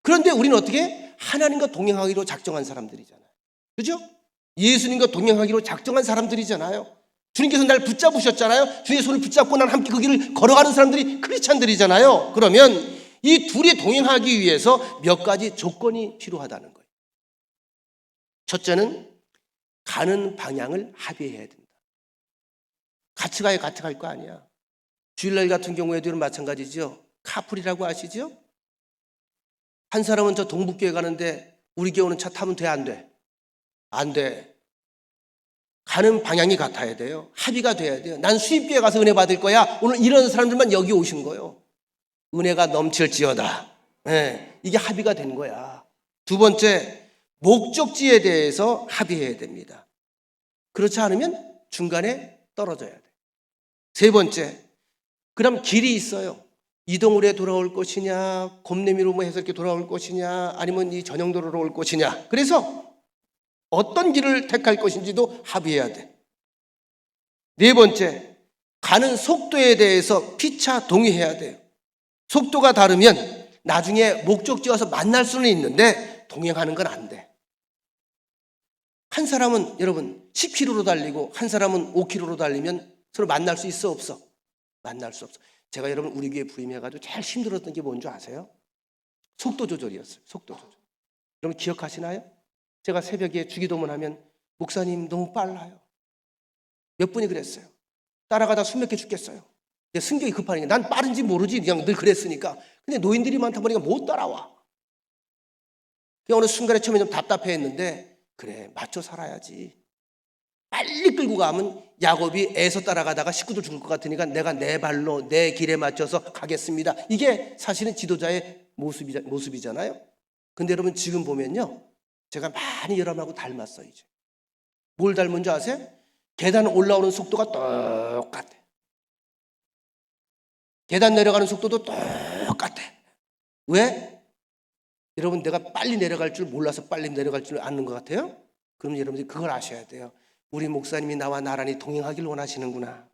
그런데 우리는 어떻게? 하나님과 동행하기로 작정한 사람들이잖아요. 그죠? 예수님과 동행하기로 작정한 사람들이잖아요. 주님께서 날 붙잡으셨잖아요. 주님의 손을 붙잡고 난 함께 그 길을 걸어가는 사람들이 크리스찬들이잖아요. 그러면 이 둘이 동행하기 위해서 몇 가지 조건이 필요하다는 거예요. 첫째는 가는 방향을 합의해야 된다. 같이 가야 같이 갈 거 아니야. 주일날 같은 경우에도 마찬가지죠. 카풀이라고 아시죠? 한 사람은 저 동북교회 가는데 우리 교회 오는 차 타면 돼, 안 돼? 안 돼. 가는 방향이 같아야 돼요. 합의가 돼야 돼요. 난 수입교회 가서 은혜 받을 거야. 오늘 이런 사람들만 여기 오신 거예요. 은혜가 넘칠지어다. 네, 이게 합의가 된 거야. 두 번째, 목적지에 대해서 합의해야 됩니다. 그렇지 않으면 중간에 떨어져야 돼. 세 번째, 그럼 길이 있어요. 이동을 해 돌아올 것이냐, 곰내미로 뭐 해서 이렇게 돌아올 것이냐, 아니면 이 전용도로로 올 것이냐. 그래서 어떤 길을 택할 것인지도 합의해야 돼. 네 번째, 가는 속도에 대해서 피차 동의해야 돼요. 속도가 다르면 나중에 목적지 와서 만날 수는 있는데 동행하는 건 안 돼. 한 사람은 여러분 10km로 달리고 한 사람은 5km로 달리면 서로 만날 수 있어 없어? 만날 수 없어. 제가 여러분 우리 교회 부임해가지고 제일 힘들었던 게 뭔지 아세요? 속도 조절이었어요. 속도 조절. 여러분 기억하시나요? 제가 새벽에 주기도문 하면 목사님 너무 빨라요. 몇 분이 그랬어요. 따라가다 숨 막혀 죽겠어요. 승격이 급하니까 난 빠른지 모르지 그냥 늘 그랬으니까. 근데 노인들이 많다 보니까 못 따라와. 그냥 어느 순간에 처음에 좀 답답해했는데 그래 맞춰 살아야지. 빨리 끌고 가면 야곱이 애서 따라가다가 식구들 죽을 것 같으니까 내가 내 발로 내 길에 맞춰서 가겠습니다. 이게 사실은 지도자의 모습이잖아요. 근데 여러분 지금 보면요. 제가 많이 여러분하고 닮았어요. 이제. 뭘 닮은지 아세요? 계단 올라오는 속도가 똑같아. 계단 내려가는 속도도 똑같아. 왜? 여러분 내가 빨리 내려갈 줄 몰라서 빨리 내려갈 줄 아는 것 같아요? 그럼 여러분들이 그걸 아셔야 돼요. 우리 목사님이 나와 나란히 동행하길 원하시는구나.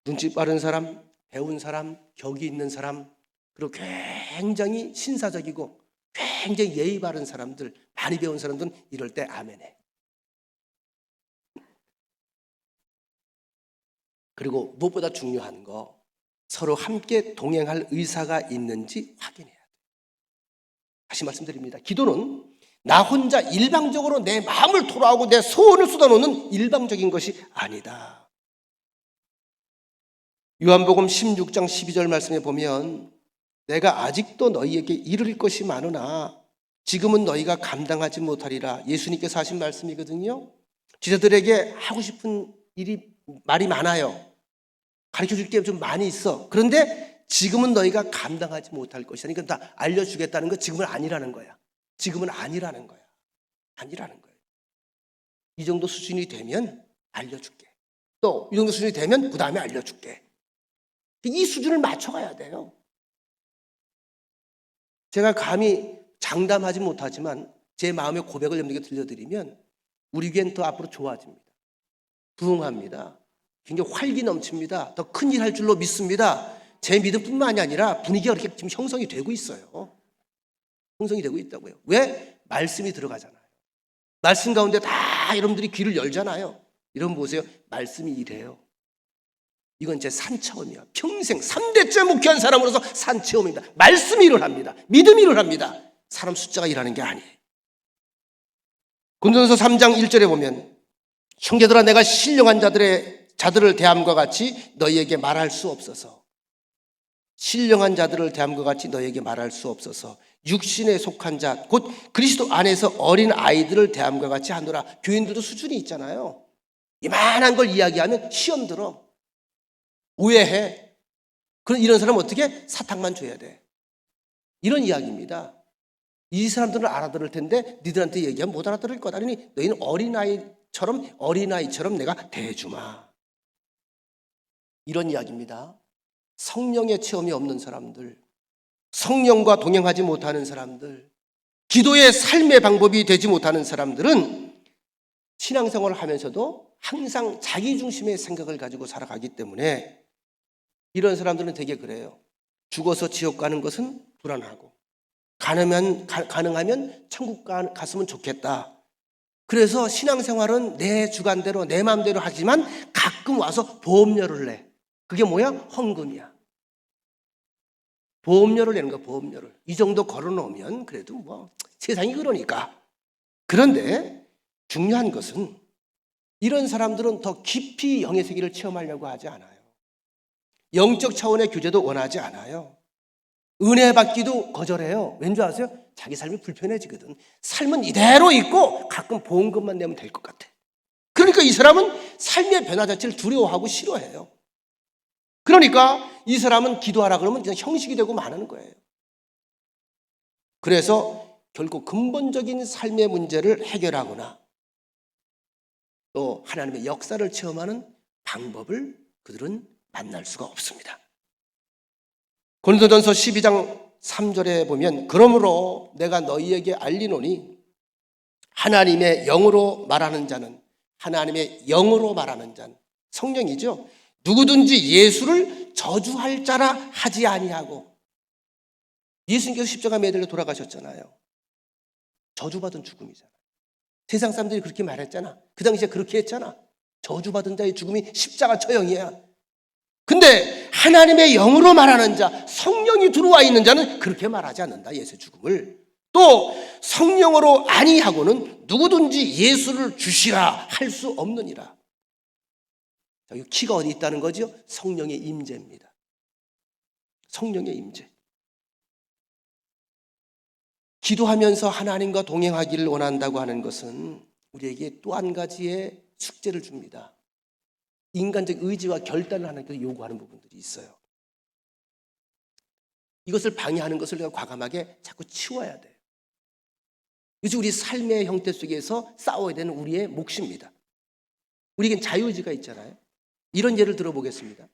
눈치 빠른 사람, 배운 사람, 격이 있는 사람, 그리고 굉장히 신사적이고 굉장히 예의 바른 사람들, 많이 배운 사람들은 이럴 때 아멘해. 그리고 무엇보다 중요한 거 서로 함께 동행할 의사가 있는지 확인해야 돼요. 다시 말씀드립니다. 기도는 나 혼자 일방적으로 내 마음을 토로하고 내 소원을 쏟아놓는 일방적인 것이 아니다. 요한복음 16장 12절 말씀에 보면 내가 아직도 너희에게 이를 것이 많으나 지금은 너희가 감당하지 못하리라. 예수님께서 하신 말씀이거든요. 지도들에게 하고 싶은 말이 많아요. 가르쳐줄 게 좀 많이 있어. 그런데 지금은 너희가 감당하지 못할 것이다. 그러니까 다 알려주겠다는 건 지금은 아니라는 거야. 지금은 아니라는 거야. 아니라는 거예요. 이 정도 수준이 되면 알려줄게. 또 이 정도 수준이 되면 그 다음에 알려줄게. 이 수준을 맞춰가야 돼요. 제가 감히 장담하지 못하지만 제 마음의 고백을 여러분에게 들려드리면 우리 교회는 더 앞으로 좋아집니다. 부흥합니다. 굉장히 활기 넘칩니다. 더 큰일 할 줄로 믿습니다. 제 믿음뿐만이 아니라 분위기가 그렇게 지금 형성이 되고 있어요. 형성이 되고 있다고요. 왜? 말씀이 들어가잖아요. 말씀 가운데 다 여러분들이 귀를 열잖아요. 여러분 보세요. 말씀이 이래요. 이건 제 산체험이야. 평생 3대째 목회한 사람으로서 산체험입니다. 말씀이 일을 합니다. 믿음이 일을 합니다. 사람 숫자가 일하는 게 아니에요. 고린도전서 3장 1절에 보면 형제들아 내가 신령한 자들을 대함과 같이 너희에게 말할 수 없어서 신령한 자들을 대함과 같이 너희에게 말할 수 없어서 육신에 속한 자 곧 그리스도 안에서 어린 아이들을 대함과 같이 하노라. 교인들도 수준이 있잖아요. 이만한 걸 이야기하면 시험 들어. 오해해. 그럼 이런 사람은 어떻게? 사탕만 줘야 돼. 이런 이야기입니다. 이 사람들은 알아들을 텐데 너희들한테 얘기하면 못 알아들을 거다. 그러니 너희는 어린아이처럼 내가 대해주마. 이런 이야기입니다. 성령의 체험이 없는 사람들, 성령과 동행하지 못하는 사람들, 기도의 삶의 방법이 되지 못하는 사람들은 신앙생활을 하면서도 항상 자기 중심의 생각을 가지고 살아가기 때문에 이런 사람들은 되게 그래요. 죽어서 지옥 가는 것은 불안하고 가능하면 천국 갔으면 좋겠다. 그래서 신앙생활은 내 주관대로 내 마음대로 하지만 가끔 와서 보험료를 내. 그게 뭐야? 헌금이야. 보험료를 내는 거야. 보험료를. 이 정도 걸어놓으면 그래도 뭐 세상이 그러니까. 그런데 중요한 것은 이런 사람들은 더 깊이 영의 세계를 체험하려고 하지 않아요. 영적 차원의 교제도 원하지 않아요. 은혜 받기도 거절해요. 왠지 아세요? 자기 삶이 불편해지거든. 삶은 이대로 있고 가끔 보험금만 내면 될 것 같아. 그러니까 이 사람은 삶의 변화 자체를 두려워하고 싫어해요. 그러니까 이 사람은 기도하라 그러면 그냥 형식이 되고 마는 거예요. 그래서 결국 근본적인 삶의 문제를 해결하거나 또 하나님의 역사를 체험하는 방법을 그들은 만날 수가 없습니다. 고린도전서 12장 3절에 보면 그러므로 내가 너희에게 알리노니 하나님의 영으로 말하는 자는 하나님의 영으로 말하는 자는 성령이죠. 누구든지 예수를 저주할 자라 하지 아니하고 예수님께서 십자가 매달려 돌아가셨잖아요. 저주받은 죽음이잖아. 세상 사람들이 그렇게 말했잖아. 그 당시에 그렇게 했잖아. 저주받은 자의 죽음이 십자가 처형이야. 근데 하나님의 영으로 말하는 자, 성령이 들어와 있는 자는 그렇게 말하지 않는다. 예수의 죽음을. 또 성령으로 아니하고는 누구든지 예수를 주시라 할 수 없느니라. 자, 이 키가 어디 있다는 거죠? 성령의 임재입니다. 성령의 임재. 기도하면서 하나님과 동행하기를 원한다고 하는 것은 우리에게 또 한 가지의 숙제를 줍니다. 인간적 의지와 결단을 하나님께서 요구하는 부분들이 있어요. 이것을 방해하는 것을 내가 과감하게 자꾸 치워야 돼요. 이것이 우리 삶의 형태 속에서 싸워야 되는 우리의 몫입니다. 우리에겐 자유의지가 있잖아요. 이런 예를 들어보겠습니다.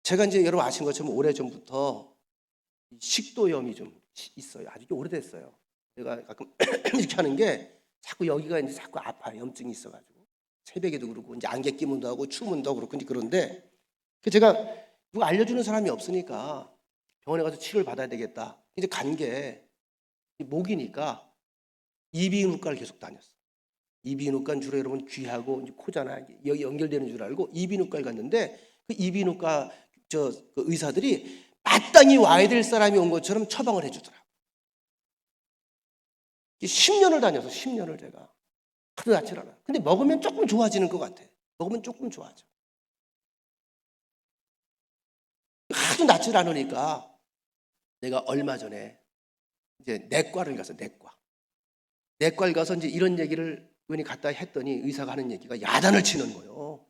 제가 이제 여러분 아시는 것처럼 오래전부터 식도염이 좀 있어요. 아주 오래됐어요. 제가 가끔 이렇게 하는 게 자꾸 여기가 이제 자꾸 아파요. 염증이 있어가지고. 새벽에도 그렇고, 이제 안개 끼면 더 하고, 추우면 더 그렇고, 그런데 제가 누가 알려주는 사람이 없으니까 병원에 가서 치료를 받아야 되겠다. 이제 간 게 목이니까 이비인후과를 계속 다녔어요. 이비인후과는 주로 여러분 귀하고 이제 코잖아요. 여기 연결되는 줄 알고 이비인후과를 갔는데 그 이비인후과 그 의사들이 마땅히 와야 될 사람이 온 것처럼 처방을 해주더라고요. 10년을 다녀서 10년을 제가 하도 낫질 않아요. 근데 먹으면 조금 좋아지는 것 같아. 먹으면 조금 좋아져. 하도 낫질 않으니까 내가 얼마 전에 이제 내과를 가서 내과를 가서 이제 이런 얘기를 의원이 갖다 했더니 의사가 하는 얘기가 야단을 치는 거예요.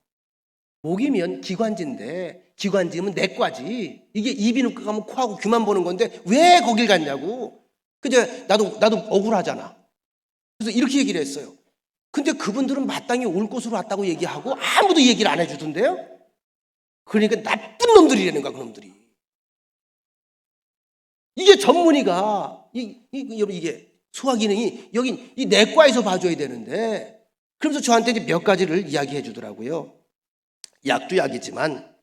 목이면 기관지인데 기관지면 내과지. 이게 이비인후과 가면 코하고 귀만 보는 건데 왜 거길 갔냐고. 근데 나도 억울하잖아. 그래서 이렇게 얘기를 했어요. 근데 그분들은 마땅히 올 곳으로 왔다고 얘기하고 아무도 얘기를 안 해주던데요. 그러니까 나쁜 놈들이라는 거야, 그놈들이. 이게 전문의가 여러분 이게 소화 기능이 여기 이 내과에서 봐줘야 되는데 그러면서 저한테 이제 몇 가지를 이야기해 주더라고요. 약도 약이지만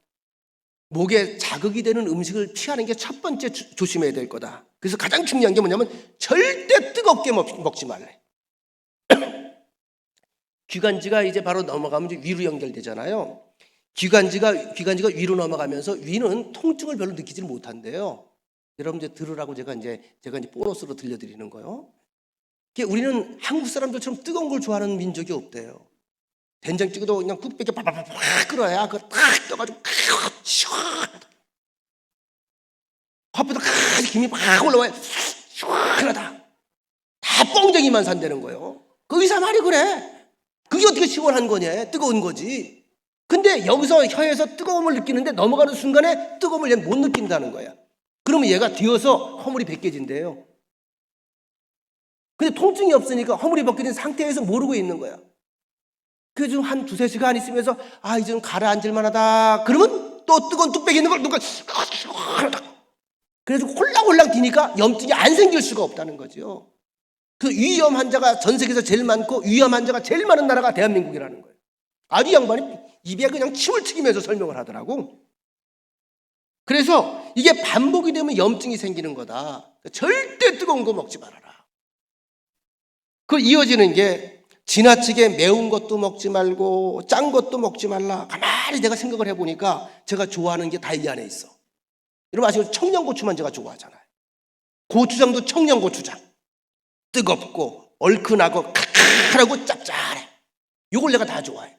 목에 자극이 되는 음식을 피하는 게 첫 번째 조심해야 될 거다. 그래서 가장 중요한 게 뭐냐면 절대 뜨겁게 먹지 말래. 기관지가 이제 바로 넘어가면 이제 위로 연결되잖아요. 기관지가 위로 넘어가면서 위는 통증을 별로 느끼지를 못한대요. 여러분 이제 들으라고 제가 이제 보너스로 들려드리는 거요. 우리는 한국 사람들처럼 뜨거운 걸 좋아하는 민족이 없대요. 된장찌개도 그냥 뚝배기 팍팍팍 끓어야 그거 탁 떠가지고 시원하다. 밥보다 김이 팍 올라와야 시원하다. 다 뻥쟁이만 산다는 거예요. 그 의사 말이 그래. 그게 어떻게 시원한 거냐? 뜨거운 거지. 근데 여기서 혀에서 뜨거움을 느끼는데 넘어가는 순간에 뜨거움을 얘는 못 느낀다는 거야. 그러면 얘가 뒤어서 허물이 벗겨진대요. 근데 통증이 없으니까 허물이 벗겨진 상태에서 모르고 있는 거야. 그래서 한 두세 시간 있으면서 이제 좀 가라앉을 만하다. 그러면 또 뜨거운 뚝배기 있는 걸 누가 그래서 홀랑홀랑 뛰니까 염증이 안 생길 수가 없다는 거죠. 그 위염 환자가 전 세계에서 제일 많고 위염 환자가 제일 많은 나라가 대한민국이라는 거예요. 아주 양반이 입에 그냥 침을 튀기면서 설명을 하더라고. 그래서 이게 반복이 되면 염증이 생기는 거다. 절대 뜨거운 거 먹지 말아라. 그 이어지는 게 지나치게 매운 것도 먹지 말고 짠 것도 먹지 말라. 가만히 내가 생각을 해보니까 제가 좋아하는 게 다 이 안에 있어. 여러분 아시죠? 청양고추만 제가 좋아하잖아요. 고추장도 청양고추장. 뜨겁고 얼큰하고 칼칼하고 짭짤해. 이걸 내가 다 좋아해.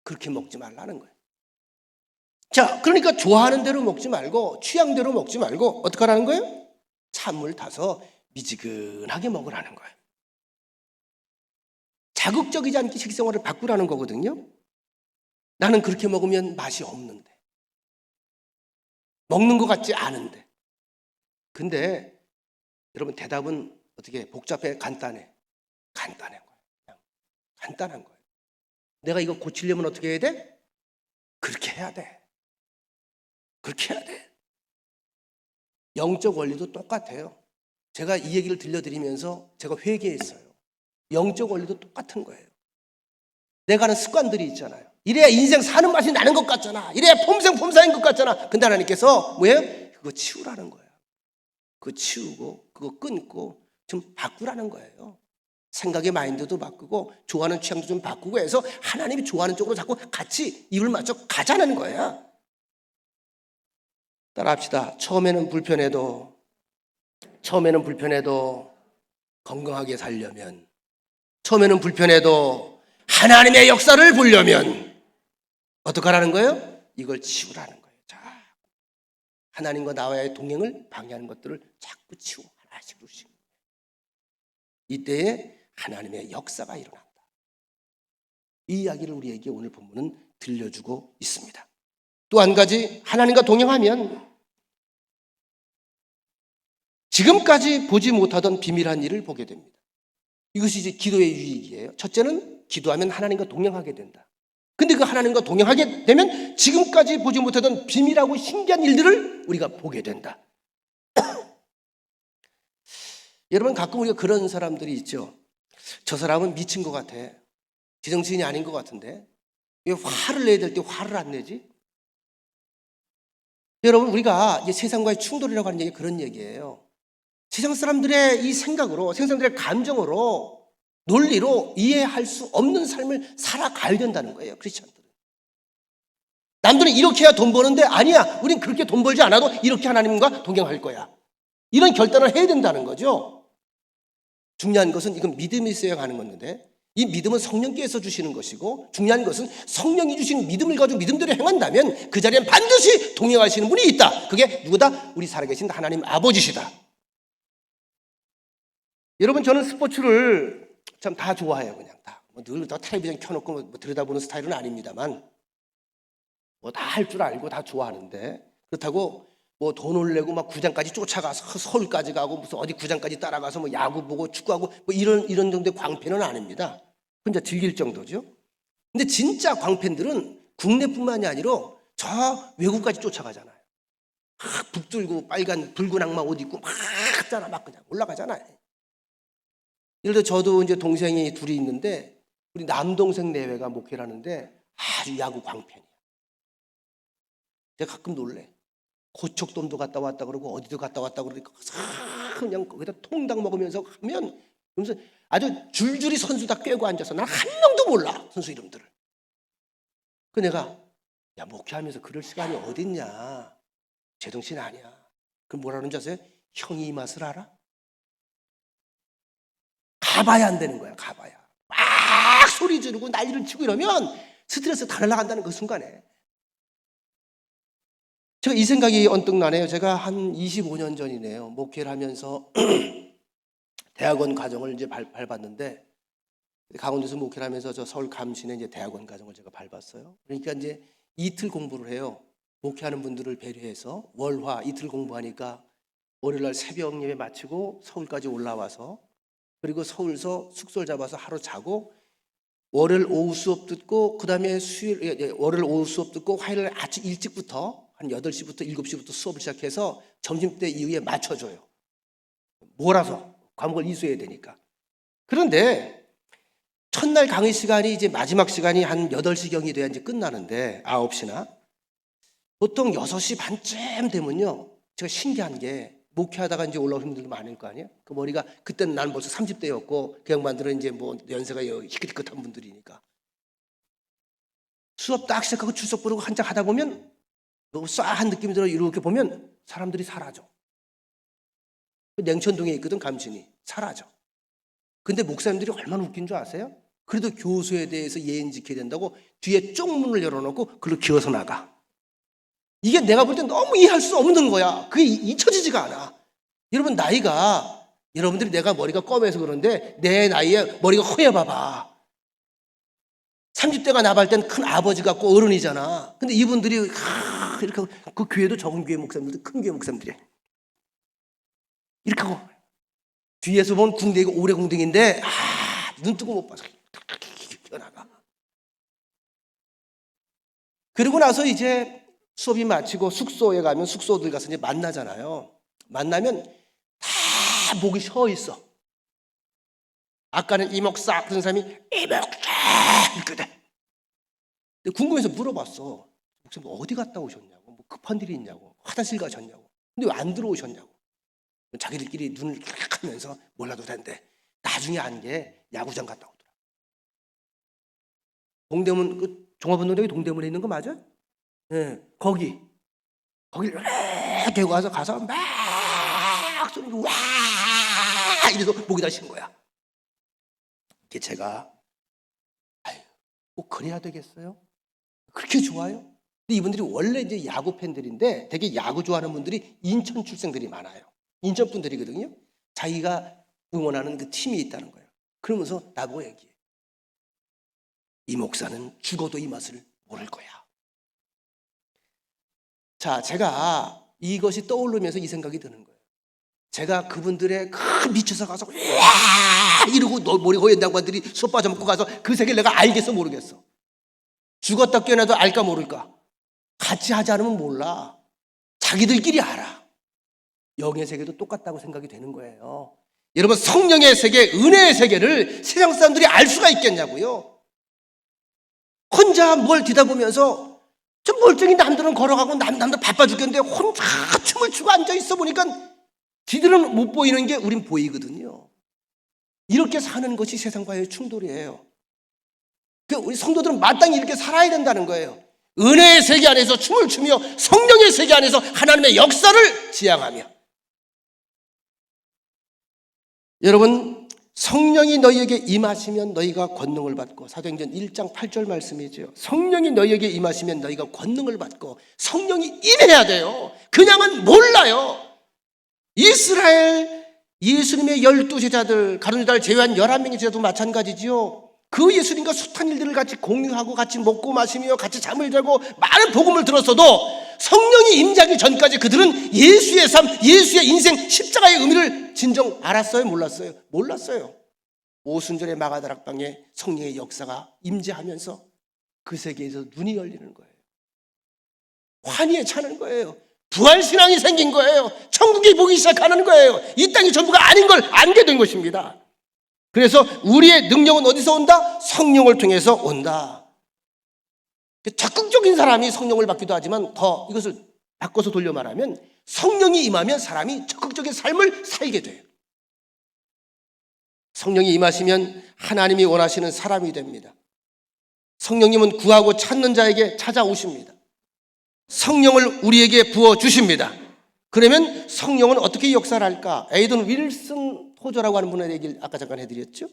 그렇게 먹지 말라는 거예요. 자, 그러니까 좋아하는 대로 먹지 말고 취향대로 먹지 말고 어떻게 하라는 거예요? 찬물 타서 미지근하게 먹으라는 거예요. 자극적이지 않게 식생활을 바꾸라는 거거든요. 나는 그렇게 먹으면 맛이 없는데, 먹는 것 같지 않은데. 근데 여러분, 대답은 어떻게 복잡해? 간단해. 간단한 거예요. 그냥 간단한 거예요. 내가 이거 고치려면 어떻게 해야 돼? 그렇게 해야 돼. 그렇게 해야 돼. 영적 원리도 똑같아요. 제가 이 얘기를 들려드리면서 제가 회개했어요. 영적 원리도 똑같은 거예요. 내가 하는 습관들이 있잖아요. 이래야 인생 사는 맛이 나는 것 같잖아. 이래야 폼생폼사인 것 같잖아. 근데 하나님께서 뭐예요? 그거 치우라는 거예요. 그거 치우고 그거 끊고 좀 바꾸라는 거예요. 생각의 마인드도 바꾸고 좋아하는 취향도 좀 바꾸고 해서 하나님이 좋아하는 쪽으로 자꾸 같이 입을 맞춰 가자는 거야. 따라합시다. 처음에는 불편해도 건강하게 살려면, 처음에는 불편해도 하나님의 역사를 보려면 어떻게 하라는 거예요? 이걸 치우라는 거예요. 자, 하나님과 나와의 동행을 방해하는 것들을 자꾸 치우고 하나씩 두시고, 이때에 하나님의 역사가 일어난다. 이 이야기를 우리에게 오늘 본문은 들려주고 있습니다. 또 한 가지, 하나님과 동행하면 지금까지 보지 못하던 비밀한 일을 보게 됩니다. 이것이 이제 기도의 유익이에요. 첫째는 기도하면 하나님과 동행하게 된다. 근데 그 하나님과 동행하게 되면 지금까지 보지 못하던 비밀하고 신기한 일들을 우리가 보게 된다. 여러분, 가끔 우리가 그런 사람들이 있죠. 저 사람은 미친 것 같아. 제정신이 아닌 것 같은데 왜 화를 내야 될 때 화를 안 내지? 여러분, 우리가 이제 세상과의 충돌이라고 하는 얘기, 그런 얘기예요. 세상 사람들의 이 생각으로, 세상 사람들의 감정으로, 논리로 이해할 수 없는 삶을 살아가야 된다는 거예요, 크리스천들은. 남들은 이렇게 해야 돈 버는데 아니야, 우린 그렇게 돈 벌지 않아도 이렇게 하나님과 동행할 거야. 이런 결단을 해야 된다는 거죠. 중요한 것은 이건 믿음이 있어야 하는 건데, 이 믿음은 성령께서 주시는 것이고, 중요한 것은 성령이 주시는 믿음을 가지고 믿음대로 행한다면 그 자리엔 반드시 동행하시는 분이 있다. 그게 누구다? 우리 살아계신 하나님 아버지시다. 여러분, 저는 스포츠를 참 다 좋아해요. 그냥 다. 늘 다 텔레비전 켜놓고 들여다보는 스타일은 아닙니다만, 다 할 줄 알고 다 좋아하는데, 그렇다고 돈을 내고 막 구장까지 쫓아가서 서울까지 가고 무슨 어디 구장까지 따라가서 야구 보고 축구하고 이런 정도의 광팬은 아닙니다. 혼자 즐길 정도죠. 근데 진짜 광팬들은 국내뿐만이 아니라 저 외국까지 쫓아가잖아요. 막 북들고 빨간 붉은 악마 옷 입고 막 그냥 올라가잖아요. 예를 들어 저도 이제 동생이 둘이 있는데, 우리 남동생 내외가 목회를 하는데 아주 야구 광팬이야. 제가 가끔 놀래. 고척돔도 갔다 왔다 그러고 어디도 갔다 왔다 그러니까 그냥 거기다 통닭 먹으면서 하면, 그러면서 아주 줄줄이 선수 다 꿰고 앉아서 난 한 명도 몰라, 선수 이름들을. 그 내가, 야, 목회하면서 그럴 시간이 어딨냐, 제정신 아니야. 그럼 뭐라는 줄 아세요? 형이 이 맛을 알아? 가봐야 안 되는 거야. 가봐야 막 소리 지르고 난리를 치고 이러면 스트레스 다 날아간다는 그 순간에. 제가 이 생각이 언뜻 나네요. 제가 한 25년 전이네요. 목회를 하면서 대학원 과정을 이제 밟았는데, 강원도에서 목회를 하면서 저 서울 감신에 이제 대학원 과정을 제가 밟았어요. 그러니까 이제 이틀 공부를 해요. 목회하는 분들을 배려해서 월화 이틀 공부하니까 월요일날 새벽 예배 마치고 서울까지 올라와서, 그리고 서울서 숙소를 잡아서 하루 자고 월요일 오후 수업 듣고, 그 다음에 월요일 오후 수업 듣고 화요일 아침 일찍부터 한 8시부터 7시부터 수업을 시작해서 점심때 이후에 맞춰줘요. 몰아서 과목을 이수해야 되니까. 그런데 첫날 강의 시간이 이제 마지막 시간이 한 8시경이 돼야 이제 끝나는데, 9시나 보통 6시 반쯤 되면요, 제가 신기한 게, 목회하다가 이제 올라오신 분들도 많을 거 아니에요? 그 머리가, 그때는 난 벌써 30대였고 그 양반들은 이제 연세가 희끗희끗한 분들이니까, 수업 딱 시작하고 출석 부르고 한장 하다 보면 쏴한 느낌이 들어. 이렇게 보면 사람들이 사라져. 냉천동에 있거든, 감신이. 사라져. 근데 목사님들이 얼마나 웃긴 줄 아세요? 그래도 교수에 대해서 예행 지켜야 된다고 뒤에 쪽문을 열어놓고 그걸 기어서 나가. 이게 내가 볼 때 너무 이해할 수 없는 거야. 그게 잊혀지지가 않아. 여러분 나이가, 여러분들이 내가 머리가 검해서 그런데 내 나이에 머리가 허해봐봐. 30대가 나발 땐 큰 아버지 같고 어른이잖아. 근데 이분들이 이렇게 하고, 그 교회도 적은 교회 목사님들, 큰 교회 목사님들이 이렇게 하고, 뒤에서 보면 궁뎅이가 오래 궁뎅인데 눈 뜨고 못 봐서 나가. 그러고 나서 이제 수업이 마치고 숙소에 가면 숙소들 가서 이제 만나잖아요. 만나면 다 목이 쉬어 있어. 아까는 이 목사 그런 사람이 이 목사 이렇게 돼. 근데 궁금해서 물어봤어. 목사님 어디 갔다 오셨냐고, 뭐 급한 일이 있냐고, 화장실 가셨냐고. 근데 왜 안 들어오셨냐고. 자기들끼리 눈을 캬 하면서 몰라도 된대. 나중에 안 게 야구장 갔다 오더라. 동대문, 그 종합운동장이 동대문에 있는 거 맞아? 네, 거기를 이렇게 가서 막 소리 와 이래서 목에다 신 거야. 이게 제가 꼭 그래야 되겠어요? 그렇게 좋아요? 근데 이분들이 원래 이제 야구 팬들인데 되게 야구 좋아하는 분들이 인천 출생들이 많아요. 인천 분들이거든요. 자기가 응원하는 그 팀이 있다는 거예요. 그러면서 나보고 얘기해. 이 목사는 죽어도 이 맛을 모를 거야. 자, 제가 이것이 떠오르면서 이 생각이 드는 거예요. 제가 그분들의 미쳐서 가서 와 이러고 머리 허연 양반들이 속 빠져먹고 가서 그 세계를 내가 알겠어 모르겠어. 죽었다 깨어나도 알까 모를까. 같이 하지 않으면 몰라. 자기들끼리 알아. 영의 세계도 똑같다고 생각이 되는 거예요. 여러분, 성령의 세계, 은혜의 세계를 세상 사람들이 알 수가 있겠냐고요. 혼자 뭘 뒤다보면서 좀 멀쩡히 남들은 걸어가고 남들 바빠 죽겠는데 혼자 춤을 추고 앉아있어 보니까 지들은 못 보이는 게 우린 보이거든요. 이렇게 사는 것이 세상과의 충돌이에요. 우리 성도들은 마땅히 이렇게 살아야 된다는 거예요. 은혜의 세계 안에서 춤을 추며 성령의 세계 안에서 하나님의 역사를 지향하며. 여러분, 성령이 너희에게 임하시면 너희가 권능을 받고, 사도행전 1장 8절 말씀이죠. 성령이 너희에게 임하시면 너희가 권능을 받고. 성령이 임해야 돼요. 그냥은 몰라요. 이스라엘 예수님의 12제자들, 가룟 유다를 제외한 11명의 제자도 마찬가지지요. 그 예수님과 숱한 일들을 같이 공유하고 같이 먹고 마시며 같이 잠을 자고 많은 복음을 들었어도 성령이 임재하기 전까지 그들은 예수의 삶, 예수의 인생, 십자가의 의미를 진정 알았어요? 몰랐어요? 몰랐어요. 오순절의 마가다락방에 성령의 역사가 임재하면서 그 세계에서 눈이 열리는 거예요. 환희에 차는 거예요. 부활신앙이 생긴 거예요. 천국이 보기 시작하는 거예요. 이 땅이 전부가 아닌 걸 알게 된 것입니다. 그래서 우리의 능력은 어디서 온다? 성령을 통해서 온다. 적극적인 사람이 성령을 받기도 하지만 더 이것을 바꿔서 돌려 말하면 성령이 임하면 사람이 적극적인 삶을 살게 돼요. 성령이 임하시면 하나님이 원하시는 사람이 됩니다. 성령님은 구하고 찾는 자에게 찾아오십니다. 성령을 우리에게 부어주십니다. 그러면 성령은 어떻게 역사를 할까? 에이든 윌슨 토저라고 하는 분의 얘기를 아까 잠깐 해드렸죠.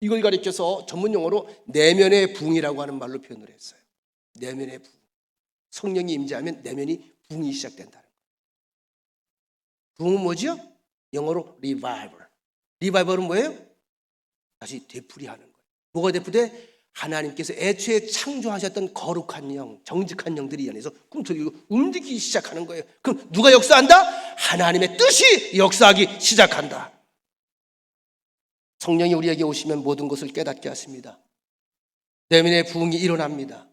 이걸 가리켜서 전문 용어로 내면의 부흥이라고 하는 말로 표현을 했어요. 내면의 부흥. 성령이 임재하면 내면이 부흥이 시작된다는 거예요. 부흥은 뭐죠? 영어로 revival. 리바이벌은 뭐예요? 다시 되풀이하는 거예요. 뭐가 되풀이돼? 하나님께서 애초에 창조하셨던 거룩한 영, 정직한 영들이 이 안에서 꿈틀리고 움직이기 시작하는 거예요. 그럼 누가 역사한다? 하나님의 뜻이 역사하기 시작한다. 성령이 우리에게 오시면 모든 것을 깨닫게 하십니다. 내면의 부흥이 일어납니다.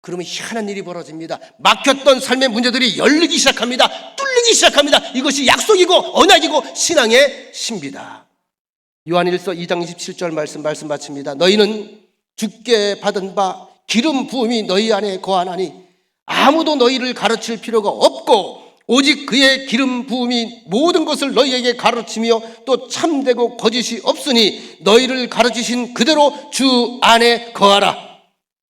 그러면 희한한 일이 벌어집니다. 막혔던 삶의 문제들이 열리기 시작합니다. 뚫리기 시작합니다. 이것이 약속이고 언약이고 신앙의 신비다. 요한일서 2장 27절 말씀 마칩니다. 너희는 주께 받은 바 기름 부음이 너희 안에 거하나니 아무도 너희를 가르칠 필요가 없고 오직 그의 기름 부음이 모든 것을 너희에게 가르치며 또 참되고 거짓이 없으니 너희를 가르치신 그대로 주 안에 거하라.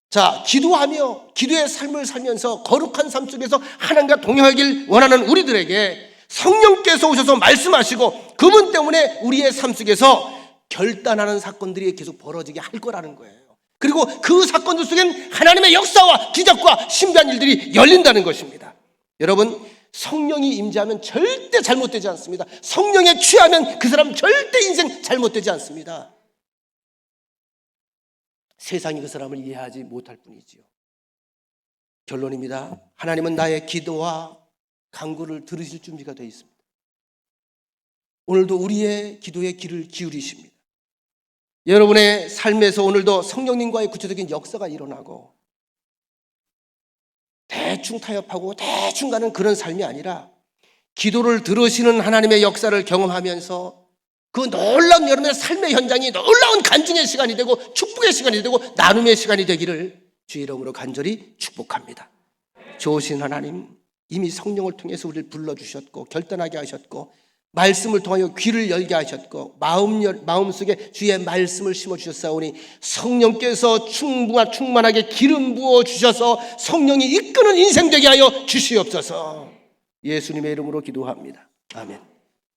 자, 기도하며 기도의 삶을 살면서 거룩한 삶 속에서 하나님과 동행하길 원하는 우리들에게 성령께서 오셔서 말씀하시고 그분 때문에 우리의 삶 속에서 결단하는 사건들이 계속 벌어지게 할 거라는 거예요. 그리고 그 사건들 속엔 하나님의 역사와 기적과 신비한 일들이 열린다는 것입니다. 여러분, 성령이 임재하면 절대 잘못되지 않습니다. 성령에 취하면 그 사람 절대 인생 잘못되지 않습니다. 세상이 그 사람을 이해하지 못할 뿐이지요. 결론입니다. 하나님은 나의 기도와 간구를 들으실 준비가 되어 있습니다. 오늘도 우리의 기도에 귀를 기울이십니다. 여러분의 삶에서 오늘도 성령님과의 구체적인 역사가 일어나고 대충 타협하고 대충 가는 그런 삶이 아니라 기도를 들으시는 하나님의 역사를 경험하면서 그 놀라운 여러분의 삶의 현장이 놀라운 간증의 시간이 되고 축복의 시간이 되고 나눔의 시간이 되기를 주의 이름으로 간절히 축복합니다. 좋으신 하나님, 이미 성령을 통해서 우리를 불러주셨고 결단하게 하셨고 말씀을 통하여 귀를 열게 하셨고 마음속에 주의 말씀을 심어주셨사오니 성령께서 충만하게 기름 부어주셔서 성령이 이끄는 인생 되게 하여 주시옵소서. 예수님의 이름으로 기도합니다. 아멘.